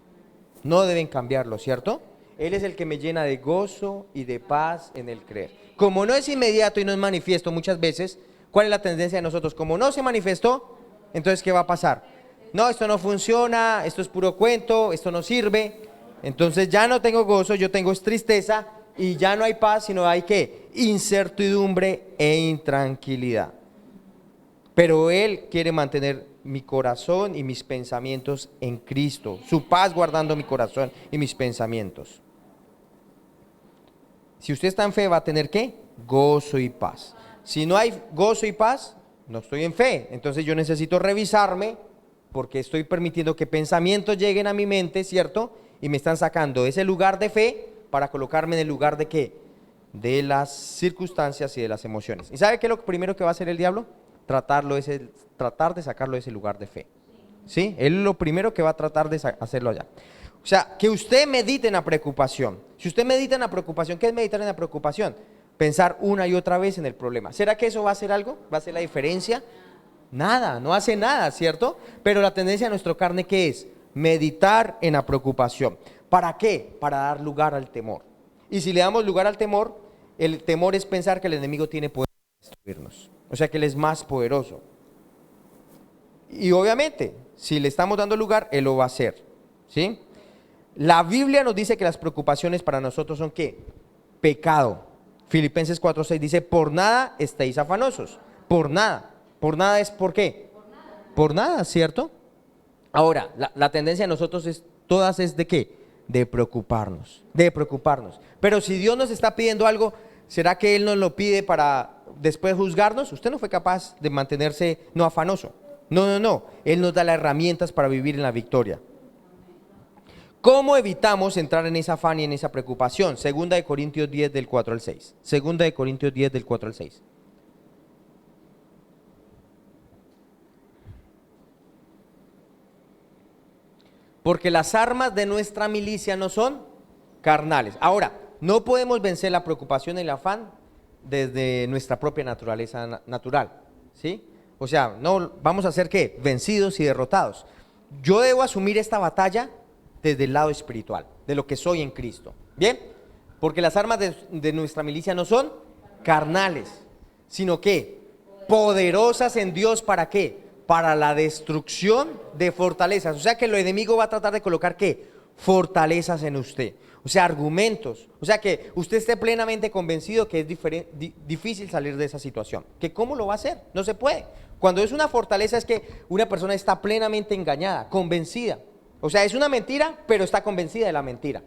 No deben cambiarlo, ¿cierto? Él es el que me llena de gozo y de paz en el creer. Como no es inmediato y no es manifiesto muchas veces, ¿cuál es la tendencia de nosotros? Como no se manifestó, entonces ¿qué va a pasar? No, esto no funciona, esto es puro cuento, esto no sirve. Entonces ya no tengo gozo, yo tengo tristeza y ya no hay paz, sino hay ¿qué? Incertidumbre e intranquilidad. Pero Él quiere mantener mi corazón y mis pensamientos en Cristo, su paz guardando mi corazón y mis pensamientos. Si usted está en fe, va a tener ¿qué? Gozo y paz. Si no hay gozo y paz, no estoy en fe. Entonces yo necesito revisarme, porque estoy permitiendo que pensamientos lleguen a mi mente, ¿cierto? Y me están sacando de ese lugar de fe para colocarme en el lugar de ¿qué? De las circunstancias y de las emociones. ¿Y sabe qué es lo primero que va a hacer el diablo? Tratar de sacarlo de ese lugar de fe. ¿Sí? Él es lo primero que va a tratar de hacerlo allá. O sea, que usted medite en la preocupación. Si usted medita en la preocupación, ¿qué es meditar en la preocupación? Pensar una y otra vez en el problema. ¿Será que eso va a hacer algo? ¿Va a hacer la diferencia? Nada, no hace nada, ¿cierto? Pero la tendencia de nuestra carne, ¿qué es? Meditar en la preocupación. ¿Para qué? Para dar lugar al temor. Y si le damos lugar al temor, el temor es pensar que el enemigo tiene poder para destruirnos. O sea que Él es más poderoso. Y obviamente, si le estamos dando lugar, Él lo va a hacer, ¿sí? La Biblia nos dice que las preocupaciones para nosotros son ¿qué? Pecado. Filipenses 4:6 dice, por nada estéis afanosos. Por nada. Por nada es ¿por qué? Por nada, ¿cierto? Ahora, la tendencia de nosotros todas es ¿de qué? De preocuparnos, de preocuparnos. Pero si Dios nos está pidiendo algo, ¿será que Él nos lo pide para después juzgarnos? Usted no fue capaz de mantenerse no afanoso. No. Él nos da las herramientas para vivir en la victoria. ¿Cómo evitamos entrar en ese afán y en esa preocupación? Segunda de Corintios 10 del 4 al 6. Segunda de Corintios 10 del 4 al 6. Porque las armas de nuestra milicia no son carnales. Ahora, no podemos vencer la preocupación y el afán desde nuestra propia naturaleza natural, ¿sí? O sea, no vamos a ser ¿qué? Vencidos y derrotados. Yo debo asumir esta batalla desde el lado espiritual, de lo que soy en Cristo. ¿Bien? Porque las armas de nuestra milicia no son carnales, sino que poderosas en Dios, ¿para qué? Para la destrucción de fortalezas. O sea que el enemigo va a tratar de colocar ¿qué? Fortalezas en usted. O sea, argumentos. O sea que usted esté plenamente convencido que es difícil salir de esa situación. ¿Que cómo lo va a hacer? No se puede. Cuando es una fortaleza es que una persona está plenamente engañada, convencida. O sea, es una mentira, pero está convencida de la mentira.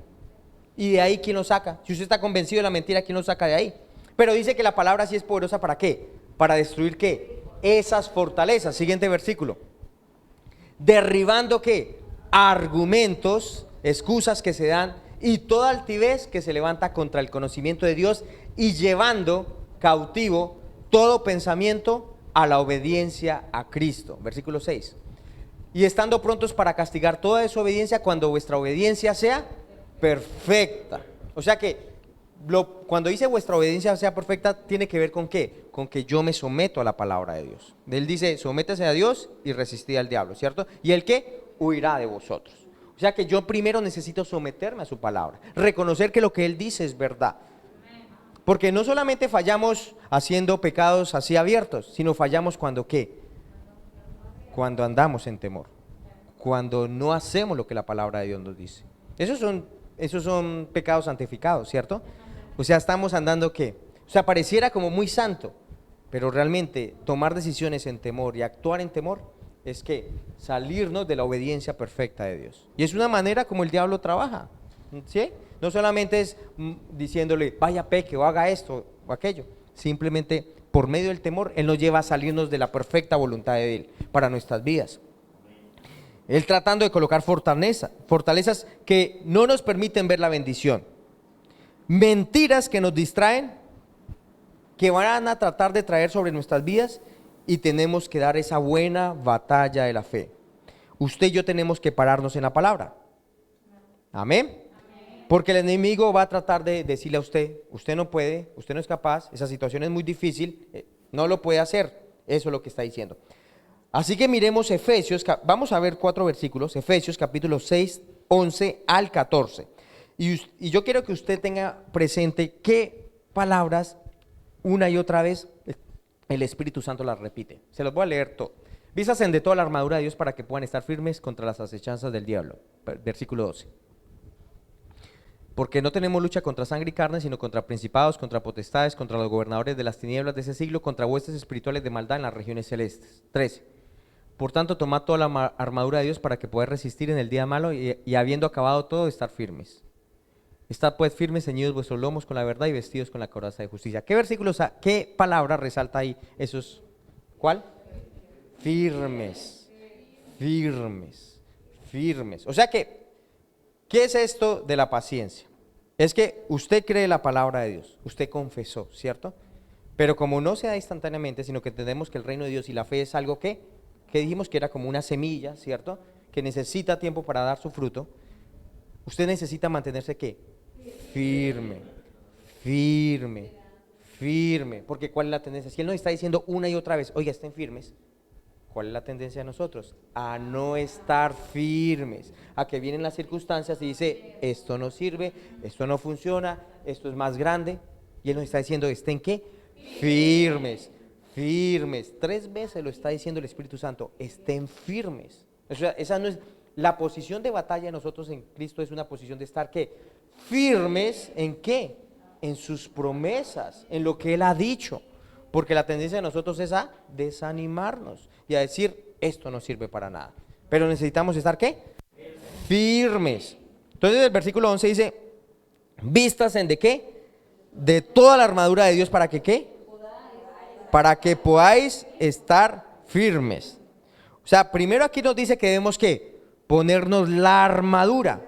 ¿Y de ahí quién lo saca? Si usted está convencido de la mentira, ¿quién lo saca de ahí? Pero dice que la palabra sí es poderosa, ¿para qué? Para destruir ¿qué? Esas fortalezas. Siguiente versículo. Derribando ¿qué? Argumentos, excusas que se dan y toda altivez que se levanta contra el conocimiento de Dios y llevando cautivo todo pensamiento a la obediencia a Cristo. Versículo 6. Y estando prontos para castigar toda desobediencia cuando vuestra obediencia sea perfecta. O sea que cuando dice vuestra obediencia sea perfecta, tiene que ver con ¿qué? Con que yo me someto a la palabra de Dios. Él dice, sométese a Dios y resistid al diablo, ¿cierto? ¿Y el qué? Huirá de vosotros. O sea que yo primero necesito someterme a su palabra, reconocer que lo que Él dice es verdad. Porque no solamente fallamos haciendo pecados así abiertos, sino fallamos cuando ¿qué? Cuando andamos en temor, cuando no hacemos lo que la palabra de Dios nos dice. Esos son pecados santificados, ¿cierto? O sea, estamos andando ¿qué? O sea, pareciera como muy santo, pero realmente tomar decisiones en temor y actuar en temor es que salirnos de la obediencia perfecta de Dios. Y es una manera como el diablo trabaja. ¿Sí? No solamente es diciéndole, vaya peque o haga esto o aquello. Simplemente por medio del temor, Él nos lleva a salirnos de la perfecta voluntad de Él para nuestras vidas. Él tratando de colocar fortalezas que no nos permiten ver la bendición. Mentiras que nos distraen, que van a tratar de traer sobre nuestras vidas, y tenemos que dar esa buena batalla de la fe. Usted y yo tenemos que pararnos en la palabra. Amén. Porque el enemigo va a tratar de decirle a usted, usted no puede, usted no es capaz, esa situación es muy difícil, no lo puede hacer. Eso es lo que está diciendo. Así que miremos Efesios, vamos a ver 4 versículos, Efesios capítulo 6, 11 al 14. Y yo quiero que usted tenga presente qué palabras una y otra vez el Espíritu Santo las repite. Se los voy a leer todo. Vístanse de toda la armadura de Dios para que puedan estar firmes contra las acechanzas del diablo. Versículo 12. Porque no tenemos lucha contra sangre y carne, sino contra principados, contra potestades, contra los gobernadores de las tinieblas de ese siglo, contra huestes espirituales de maldad en las regiones celestes. 13. Por tanto, tomad toda la armadura de Dios para que podáis resistir en el día malo y habiendo acabado todo, estar firmes. Estad pues firmes, ceñidos vuestros lomos con la verdad y vestidos con la coraza de justicia. ¿Qué versículos, qué palabra resalta ahí? Esos, ¿cuál? Firmes, firmes, firmes. O sea que, ¿qué es esto de la paciencia? Es que usted cree la palabra de Dios, usted confesó, ¿cierto? Pero como no se da instantáneamente, sino que entendemos que el reino de Dios y la fe es algo que dijimos que era como una semilla, ¿cierto? Que necesita tiempo para dar su fruto. Usted necesita mantenerse ¿qué? Firme, firme, firme. Porque ¿cuál es la tendencia? Si Él nos está diciendo una y otra vez, oiga, estén firmes. ¿Cuál es la tendencia de nosotros? A no estar firmes, a que vienen las circunstancias y dice, esto no sirve, esto no funciona, esto es más grande. Y Él nos está diciendo, ¿estén qué? Firmes, firmes. 3 veces lo está diciendo el Espíritu Santo, estén firmes. O sea, esa no es la posición de batalla de nosotros en Cristo, es una posición de estar ¿qué? Firmes ¿en qué? En sus promesas, en lo que Él ha dicho. Porque la tendencia de nosotros es a desanimarnos y a decir, esto no sirve para nada. Pero necesitamos estar ¿qué? Firmes. Entonces el versículo 11 dice, vístanse de ¿qué? De toda la armadura de Dios para que ¿qué? Para que podáis estar firmes. O sea, primero aquí nos dice que debemos ¿qué? Ponernos la armadura.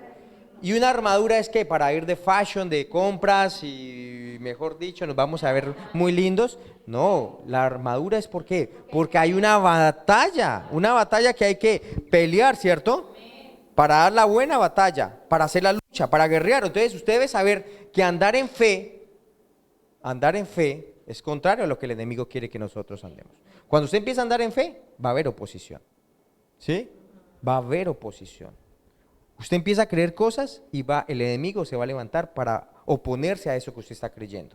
Y una armadura es que para ir de fashion, de compras y mejor dicho, nos vamos a ver muy lindos. No, la armadura es ¿por qué? Porque hay una batalla que hay que pelear, ¿cierto? Para dar la buena batalla, para hacer la lucha, para guerrear. Entonces usted debe saber que andar en fe es contrario a lo que el enemigo quiere que nosotros andemos. Cuando usted empieza a andar en fe, va a haber oposición. ¿Sí? Va a haber oposición. Usted empieza a creer cosas y el enemigo se va a levantar para oponerse a eso que usted está creyendo.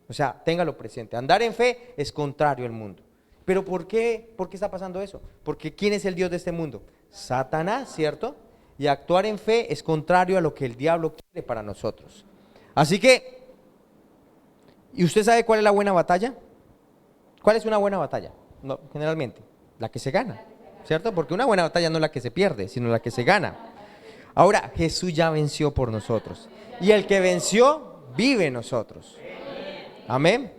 O sea, téngalo presente. Andar en fe es contrario al mundo. ¿Pero por qué? ¿Por qué está pasando eso? Porque ¿quién es el Dios de este mundo? Satanás, ¿cierto? Y actuar en fe es contrario a lo que el diablo quiere para nosotros. Así que, ¿y usted sabe cuál es la buena batalla? ¿Cuál es una buena batalla? No, generalmente, la que se gana, ¿cierto? Porque una buena batalla no es la que se pierde, sino la que se gana. Ahora, Jesús ya venció por nosotros. Y el que venció, vive en nosotros. Amén.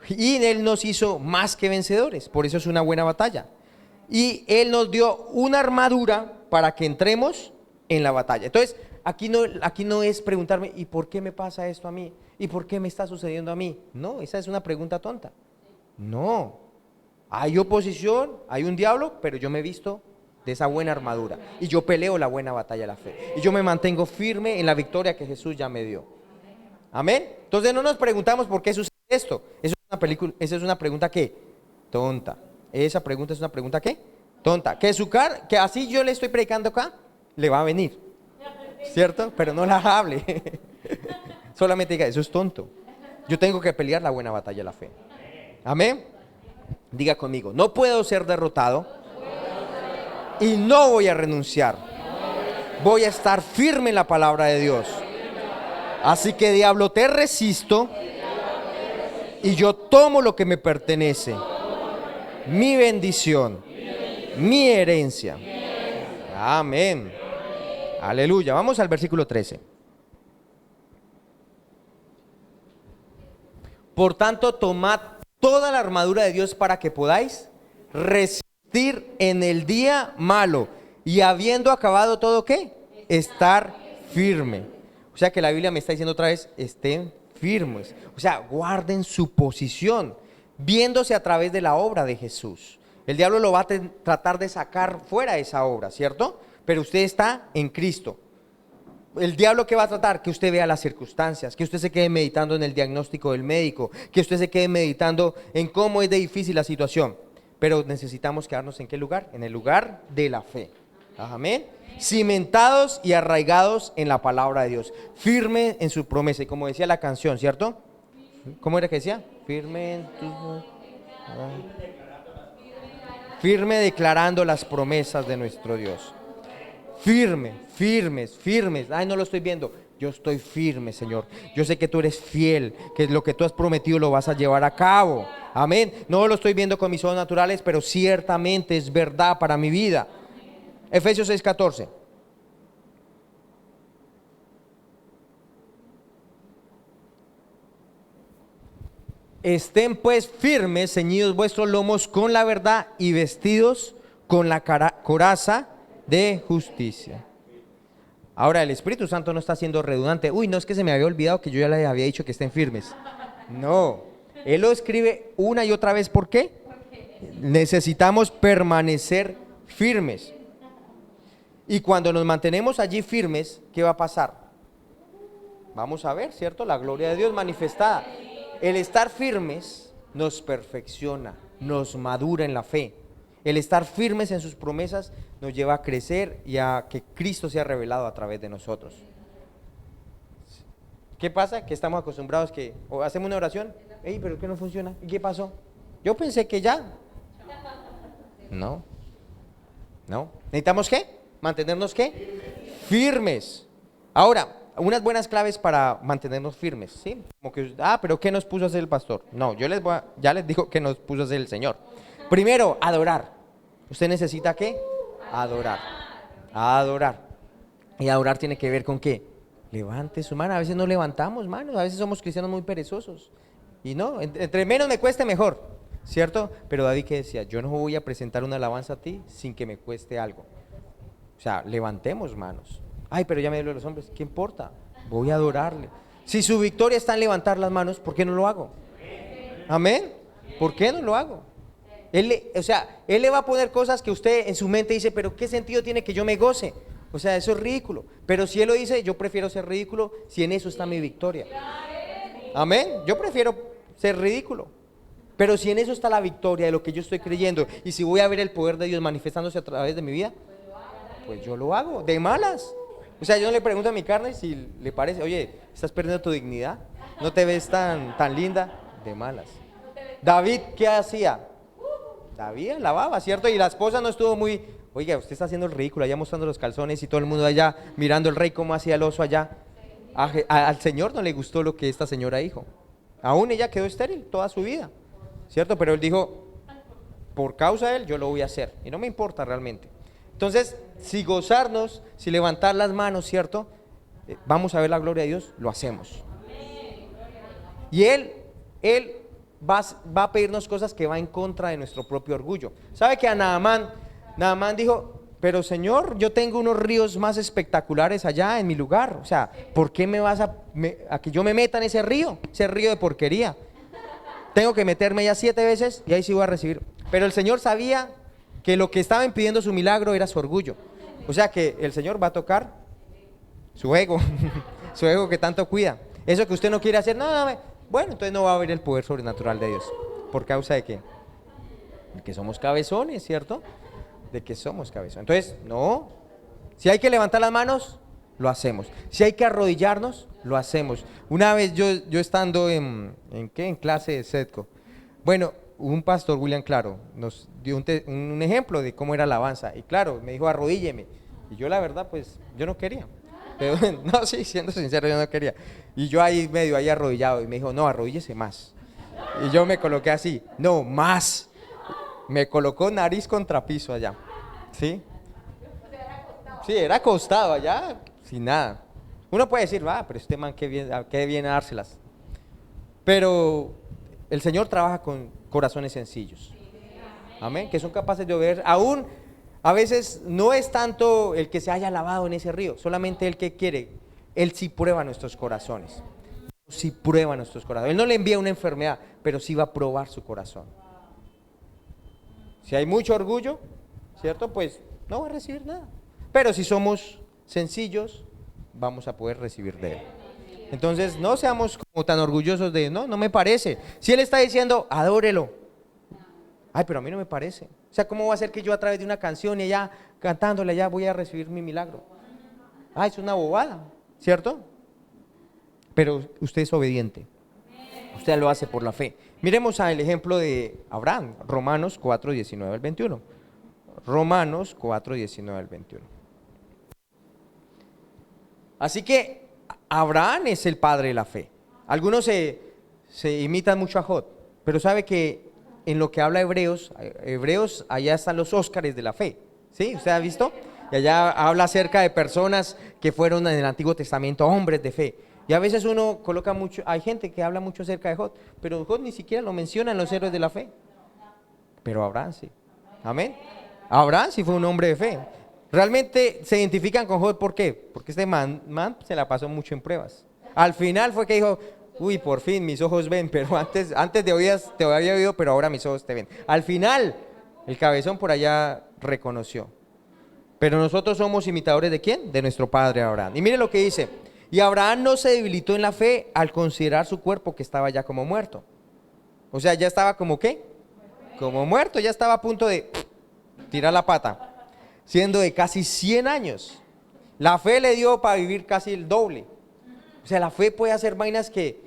Y Él nos hizo más que vencedores. Por eso es una buena batalla. Y Él nos dio una armadura para que entremos en la batalla. Entonces, aquí no es preguntarme, ¿y por qué me pasa esto a mí? ¿Y por qué me está sucediendo a mí? No, esa es una pregunta tonta. No. Hay oposición, hay un diablo, pero yo me he visto de esa buena armadura y yo peleo la buena batalla de la fe y yo me mantengo firme en la victoria que Jesús ya me dio. Amén. Entonces no nos preguntamos por qué sucede esto. Esa es una pregunta ¿qué? Tonta. Esa pregunta es una pregunta ¿qué? Tonta. Que así yo le estoy predicando acá, le va a venir, ¿cierto? Pero no la hable. Solamente diga, eso es tonto. Yo tengo que pelear la buena batalla de la fe. Amén. Diga conmigo, no puedo ser derrotado y no voy a renunciar. Voy a estar firme en la palabra de Dios. Así que diablo, te resisto y yo tomo lo que me pertenece. Mi bendición, mi herencia. Amén. Aleluya. Vamos al versículo 13. Por tanto, tomad toda la armadura de Dios para que podáis resistir en el día malo. Y habiendo acabado todo, ¿qué? Estar firme. O sea que la Biblia me está diciendo otra vez, estén firmes. O sea, guarden su posición, viéndose a través de la obra de Jesús. El diablo lo va a tratar de sacar fuera de esa obra, ¿cierto? Pero usted está en Cristo. El diablo, ¿qué va a tratar? Que usted vea las circunstancias, que usted se quede meditando en el diagnóstico del médico, que usted se quede meditando en cómo es de difícil la situación. Pero necesitamos quedarnos ¿en qué lugar? En el lugar de la fe. Amén. Cimentados y arraigados en la palabra de Dios, firme en su promesa. Y como decía la canción, ¿cierto? ¿Cómo era que decía? Firme declarando las promesas de nuestro Dios. Firmes. Ay, no lo estoy viendo. Yo estoy firme, Señor. Yo sé que tú eres fiel, que lo que tú has prometido lo vas a llevar a cabo. Amén. No lo estoy viendo con mis ojos naturales, pero ciertamente es verdad para mi vida. Efesios 6:14. Estén pues firmes, ceñidos vuestros lomos con la verdad y vestidos con la coraza de justicia. Ahora el Espíritu Santo no está siendo redundante. Uy, no, es que se me había olvidado que yo ya les había dicho que estén firmes. No, Él lo escribe una y otra vez. ¿Por qué? Necesitamos permanecer firmes. Y cuando nos mantenemos allí firmes, ¿qué va a pasar? Vamos a ver, ¿cierto? La gloria de Dios manifestada. El estar firmes nos perfecciona, nos madura en la fe. El estar firmes en sus promesas nos lleva a crecer y a que Cristo sea revelado a través de nosotros. ¿Qué pasa? Que estamos acostumbrados que o hacemos una oración, ¡ey, pero qué no funciona! ¿Y qué pasó? Yo pensé que ya. No. ¿Necesitamos qué? Mantenernos ¿qué? Firmes. Ahora, unas buenas claves para mantenernos firmes, ¿sí? Como que, pero ¿qué nos puso a hacer el pastor? No, ya les digo qué nos puso a hacer el Señor. Primero, adorar. ¿Usted necesita qué? Adorar. Y adorar tiene que ver con qué. Levante su mano. A veces no levantamos manos, a veces somos cristianos muy perezosos. Y no, entre menos me cueste mejor, ¿cierto? Pero David que decía, yo no voy a presentar una alabanza a ti sin que me cueste algo. O sea, levantemos manos. Ay, pero ya me duele los hombres. ¿Qué importa? Voy a adorarle. Si su victoria está en levantar las manos, ¿por qué no lo hago? Amén. ¿Por qué no lo hago? Él le va a poner cosas que usted en su mente dice, pero ¿qué sentido tiene que yo me goce? O sea, eso es ridículo. Pero si Él lo dice, yo prefiero ser ridículo si en eso está mi victoria. Amén. Yo prefiero ser ridículo. Pero si en eso está la victoria de lo que yo estoy creyendo y si voy a ver el poder de Dios manifestándose a través de mi vida, pues yo lo hago, de malas. O sea, yo no le pregunto a mi carne si le parece, oye, ¿estás perdiendo tu dignidad? ¿No te ves tan linda? De malas. David, ¿qué hacía? David lavaba, ¿cierto? Y la esposa no estuvo muy, oiga, usted está haciendo el ridículo, allá mostrando los calzones y todo el mundo allá mirando el rey cómo hacía el oso allá. Al Señor no le gustó lo que esta señora dijo. Aún ella quedó estéril toda su vida, ¿cierto? Pero Él dijo, por causa de Él, yo lo voy a hacer. Y no me importa realmente. Entonces, si gozarnos, si levantar las manos, ¿cierto? Vamos a ver la gloria de Dios, lo hacemos. Y Él va a pedirnos cosas que va en contra de nuestro propio orgullo. ¿Sabe que a Naamán dijo, pero Señor, yo tengo unos ríos más espectaculares allá en mi lugar? O sea, ¿por qué me vas a que yo me meta en ese río de porquería? Tengo que meterme ya 7 veces y ahí sí voy a recibir. Pero el Señor sabía que lo que estaba impidiendo su milagro era su orgullo. O sea que el Señor va a tocar su ego, su ego que tanto cuida. Eso que usted no quiere hacer, bueno, entonces no va a haber el poder sobrenatural de Dios. ¿Por causa de qué? De que somos cabezones, ¿cierto? De que somos cabezones. Entonces, no. Si hay que levantar las manos, lo hacemos. Si hay que arrodillarnos, lo hacemos. Una vez yo estando en clase de SEDCO, bueno, un pastor, William Claro, nos dio un ejemplo de cómo era la alabanza. Y claro, me dijo, arrodílleme. Y yo la verdad, pues, yo no quería. Pero, no, sí, siendo sincero, yo no quería. Y yo ahí medio ahí arrodillado. Y me dijo, no, arrodíllese más. Y yo me coloqué así, no, más. Me colocó nariz contra piso allá. ¿Sí? Sí, era acostado allá, sin nada. Uno puede decir, pero este man qué bien a dárselas. Pero el Señor trabaja con corazones sencillos. Amén, que son capaces de obedecer. Aún a veces no es tanto el que se haya lavado en ese río, solamente el que quiere. Él sí prueba nuestros corazones. Sí prueba nuestros corazones. Él no le envía una enfermedad, pero sí va a probar su corazón. Si hay mucho orgullo, ¿cierto? Pues no va a recibir nada. Pero si somos sencillos, vamos a poder recibir de Él. Entonces no seamos como tan orgullosos de, no me parece. Si Él está diciendo, adórelo. Ay, pero a mí no me parece. O sea, ¿cómo va a ser que yo a través de una canción y allá cantándole allá voy a recibir mi milagro? Ay, es una bobada, ¿cierto? Pero usted es obediente. Usted lo hace por la fe. Miremos el ejemplo de Abraham, Romanos 4, 19 al 21. Romanos 4, 19 al 21. Así que Abraham es el padre de la fe. Algunos se imitan mucho a Job, pero sabe que en lo que habla Hebreos, allá están los Óscares de la fe. ¿Sí? ¿Usted ha visto? Y allá habla acerca de personas que fueron en el Antiguo Testamento hombres de fe. Y a veces uno coloca mucho, hay gente que habla mucho acerca de Job, pero Job ni siquiera lo menciona en los héroes de la fe. Pero Abraham sí. Amén. Abraham sí fue un hombre de fe. Realmente se identifican con Job, ¿por qué? Porque este man se la pasó mucho en pruebas. Al final fue que dijo, uy, por fin mis ojos ven, pero antes te había oído, pero ahora mis ojos te ven. Al final, el cabezón por allá reconoció. Pero nosotros somos imitadores ¿de quién? De nuestro padre Abraham. Y mire lo que dice, y Abraham no se debilitó en la fe al considerar su cuerpo que estaba ya como muerto. O sea, ya estaba como ¿qué? Como muerto, ya estaba a punto de tirar la pata. Siendo de casi 100 años. La fe le dio para vivir casi el doble. O sea, la fe puede hacer vainas que,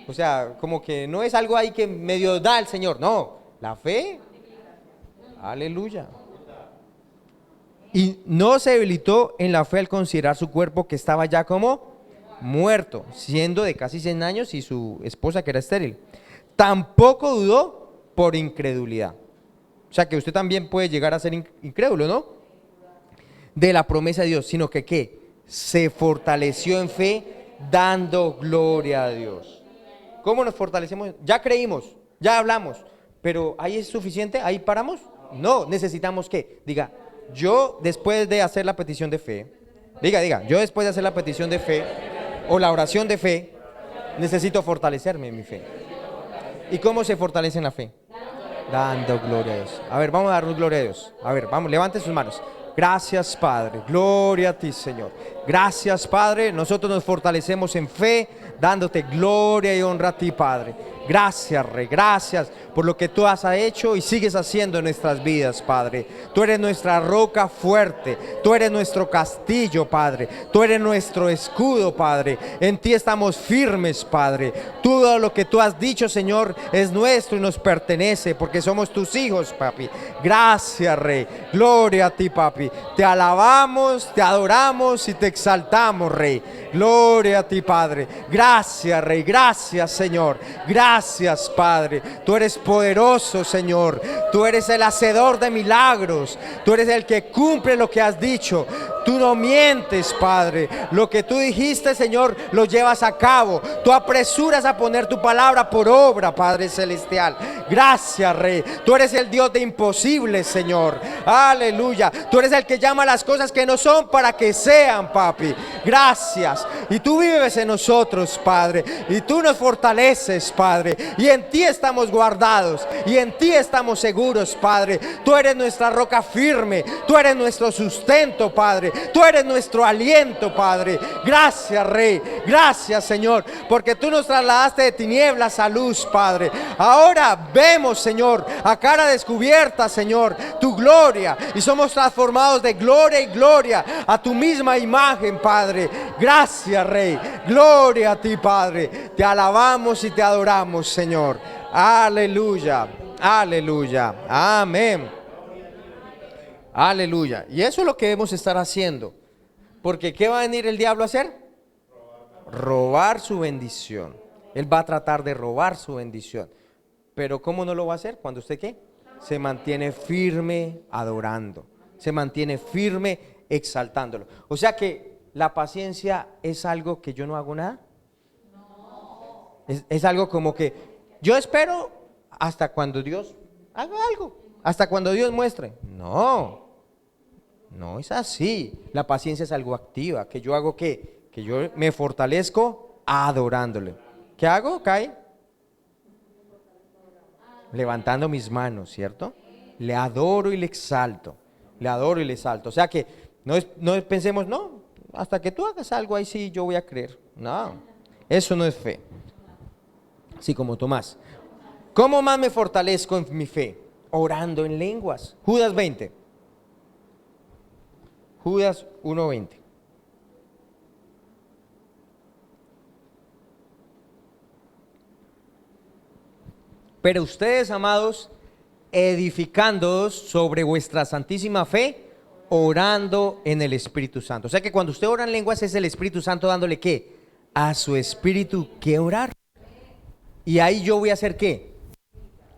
o sea, como que no es algo ahí que medio da el Señor. No, la fe, aleluya. Y no se debilitó en la fe al considerar su cuerpo que estaba ya como muerto, siendo de casi 100 años y su esposa que era estéril. Tampoco dudó por incredulidad. O sea que usted también puede llegar a ser incrédulo, ¿no? De la promesa de Dios, sino que ¿qué? Se fortaleció en fe dando gloria a Dios. ¿Cómo nos fortalecemos? Ya creímos, ya hablamos, pero ¿ahí es suficiente? ¿Ahí paramos? No, necesitamos ¿qué? Diga, yo después de hacer la petición de fe, diga, yo después de hacer la petición de fe o la oración de fe, necesito fortalecerme en mi fe. ¿Y cómo se fortalece en la fe? Dando gloria a Dios. A ver, vamos a darnos gloria a Dios. A ver, vamos, levante sus manos. Gracias, Padre. Gloria a ti, Señor. Gracias, Padre. Nosotros nos fortalecemos en fe, dándote gloria y honra a ti, Padre. Gracias, Rey. Gracias por lo que tú has hecho y sigues haciendo en nuestras vidas, Padre. Tú eres nuestra roca fuerte. Tú eres nuestro castillo, Padre. Tú eres nuestro escudo, Padre. En ti estamos firmes, Padre. Todo lo que tú has dicho, Señor, es nuestro y nos pertenece porque somos tus hijos, papi. Gracias, Rey. Gloria a ti, papi. Te alabamos, te adoramos y te exaltamos, Rey. Gloria a ti, Padre. Gracias, Rey. Gracias, Señor. Gracias, Padre. Tú eres poderoso, Señor. Tú eres el hacedor de milagros. Tú eres el que cumple lo que has dicho. Tú no mientes, Padre. Lo que tú dijiste, Señor, lo llevas a cabo. Tú apresuras a poner tu palabra por obra, Padre Celestial. Gracias, Rey. Tú eres el Dios de imposibles, Señor. Aleluya. Tú eres el que llama las cosas que no son para que sean, papi. Gracias. Y tú vives en nosotros, Padre. Y tú nos fortaleces, Padre. Y en ti estamos guardados. Y en ti estamos seguros, Padre. Tú eres nuestra roca firme. Tú eres nuestro sustento, Padre. Tú eres nuestro aliento, Padre. Gracias, Rey. Gracias, Señor, porque tú nos trasladaste de tinieblas a luz, Padre. Ahora vemos, Señor, a cara descubierta, Señor, tu gloria. Y somos transformados de gloria y gloria a tu misma imagen, Padre. Gracias, Rey. Gloria a ti, Padre. Te alabamos y te adoramos, Señor. Aleluya. Aleluya. Amén. Aleluya. Y eso es lo que debemos estar haciendo. Porque ¿qué va a venir el diablo a hacer? Robar su bendición. Él va a tratar de robar su bendición. Pero ¿cómo no lo va a hacer? Cuando usted ¿qué? Se mantiene firme adorando. Se mantiene firme exaltándolo. O sea que la paciencia es algo que yo no hago nada. Es algo como que yo espero hasta cuando Dios haga algo, hasta cuando Dios muestre. No, no es así. La paciencia es algo activa, que yo hago ¿qué? Que yo me fortalezco adorándole. ¿Qué hago? ¿Cae? Levantando mis manos, ¿cierto? Le adoro y le exalto. Le adoro y le exalto. O sea que no pensemos, no, hasta que tú hagas algo ahí sí yo voy a creer. No, eso no es fe. Así como Tomás. ¿Cómo más me fortalezco en mi fe? Orando en lenguas. Judas 20. Judas 1:20. Pero ustedes, amados, edificándoos sobre vuestra santísima fe, orando en el Espíritu Santo. O sea que cuando usted ora en lenguas es el Espíritu Santo dándole ¿qué? A su Espíritu que orar. Y ahí yo voy a hacer ¿qué?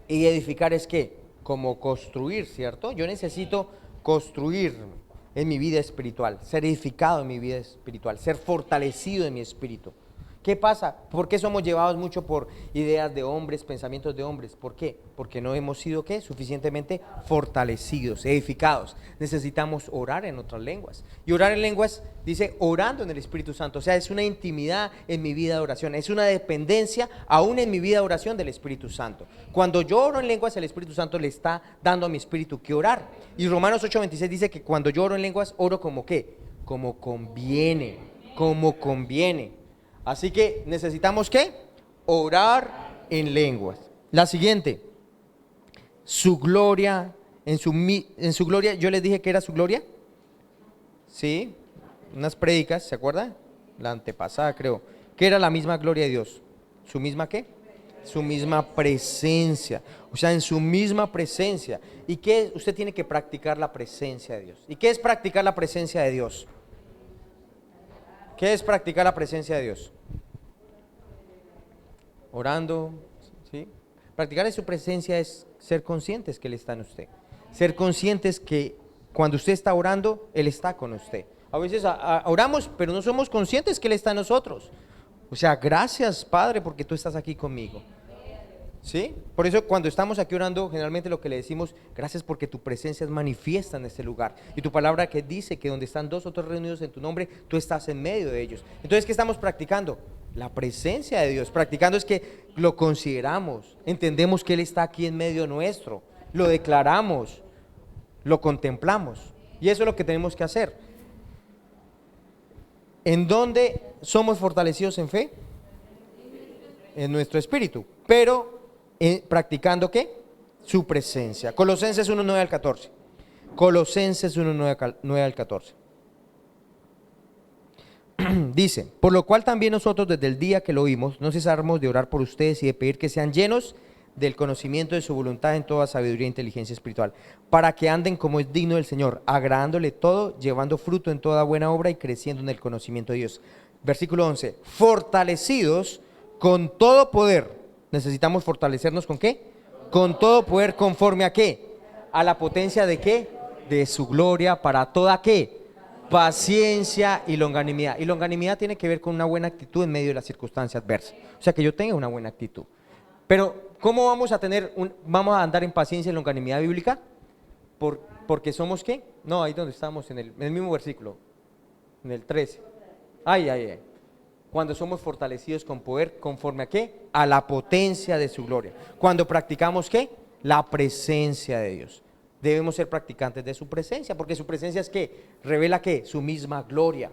Y edificar es ¿qué? Como construir, ¿cierto? Yo necesito construir en mi vida espiritual, ser edificado en mi vida espiritual, ser fortalecido en mi espíritu. ¿Qué pasa? ¿Por qué somos llevados mucho por ideas de hombres, pensamientos de hombres? ¿Por qué? Porque no hemos sido ¿qué? Suficientemente fortalecidos, edificados. Necesitamos orar en otras lenguas. Y orar en lenguas dice orando en el Espíritu Santo. O sea, es una intimidad en mi vida de oración. Es una dependencia aún en mi vida de oración del Espíritu Santo. Cuando yo oro en lenguas, el Espíritu Santo le está dando a mi espíritu que orar. Y Romanos 8:26 dice que cuando yo oro en lenguas, oro como ¿qué? Como conviene. Como conviene. Así que necesitamos ¿qué? Orar en lenguas. La siguiente, su gloria, en su gloria, yo les dije que era su gloria. Sí, unas prédicas, ¿se acuerdan? La antepasada creo, que era la misma gloria de Dios. ¿Su misma qué? Su misma presencia, o sea, en su misma presencia. ¿Y qué? Usted tiene que practicar la presencia de Dios. ¿Y qué es practicar la presencia de Dios? ¿Qué es practicar la presencia de Dios? Orando, ¿sí? Practicar en su presencia es ser conscientes que Él está en usted. Ser conscientes que cuando usted está orando, Él está con usted. A veces oramos, pero no somos conscientes que Él está en nosotros. O sea, gracias Padre porque tú estás aquí conmigo. ¿Sí? Por eso cuando estamos aquí orando, generalmente lo que le decimos, gracias porque tu presencia es manifiesta en este lugar. Y tu palabra que dice que donde están dos o tres reunidos en tu nombre, tú estás en medio de ellos. Entonces, ¿qué estamos practicando? La presencia de Dios. Practicando es que lo consideramos, entendemos que Él está aquí en medio nuestro, lo declaramos, lo contemplamos. Y eso es lo que tenemos que hacer. ¿En dónde somos fortalecidos en fe? En nuestro espíritu. Pero practicando ¿qué? Su presencia. Colosenses 1:9 al 14. Colosenses 1:9 al 14. Dice, por lo cual también nosotros desde el día que lo oímos, no cesamos de orar por ustedes y de pedir que sean llenos del conocimiento de su voluntad en toda sabiduría e inteligencia espiritual, para que anden como es digno del Señor, agradándole todo, llevando fruto en toda buena obra y creciendo en el conocimiento de Dios. Versículo 11, fortalecidos con todo poder. Necesitamos fortalecernos ¿con qué? Con todo poder, conforme a ¿qué? A la potencia de ¿qué? De su gloria para toda ¿qué? Paciencia y longanimidad. Y longanimidad tiene que ver con una buena actitud en medio de las circunstancias adversas. O sea, que yo tenga una buena actitud. Pero, ¿cómo vamos vamos a andar en paciencia y longanimidad bíblica? Porque somos ¿qué? No, ahí donde estamos, en el mismo versículo, en el 13. Ay. Cuando somos fortalecidos con poder, ¿conforme a qué? A la potencia de su gloria. Cuando practicamos ¿qué? La presencia de Dios. Debemos ser practicantes de su presencia, porque su presencia es ¿qué? Revela ¿qué? Su misma gloria.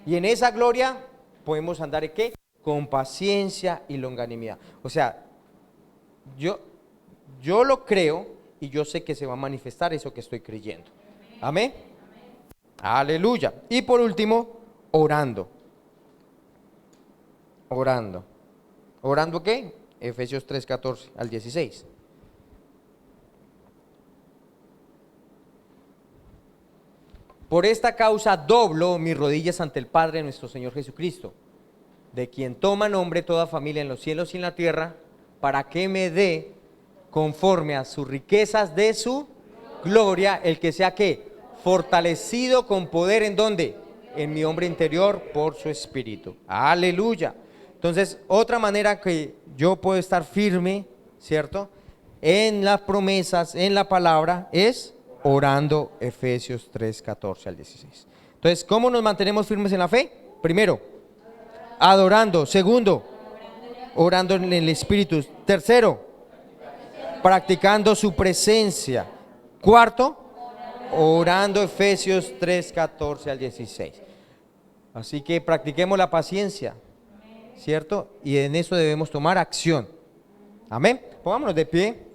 Y en esa gloria podemos andar ¿en qué? Con paciencia y longanimidad. O sea, yo lo creo y yo sé que se va a manifestar eso que estoy creyendo. Amén. Aleluya. Y por último, orando. ¿Orando qué? Efesios 3:14 al 16. Por esta causa doblo mis rodillas ante el Padre de nuestro Señor Jesucristo, de quien toma nombre toda familia en los cielos y en la tierra, para que me dé, conforme a sus riquezas de su gloria, el que sea ¿qué? Fortalecido con poder, ¿en dónde? En mi hombre interior por su Espíritu. Aleluya. Entonces, otra manera que yo puedo estar firme, ¿cierto? En las promesas, en la palabra, es orando. Efesios 3, 14 al 16. Entonces, ¿cómo nos mantenemos firmes en la fe? Primero, adorando. Segundo, orando en el Espíritu. Tercero, practicando su presencia. Cuarto, orando. Efesios 3, 14 al 16. Así que practiquemos la paciencia, ¿cierto? Y en eso debemos tomar acción. Amén. Pongámonos de pie.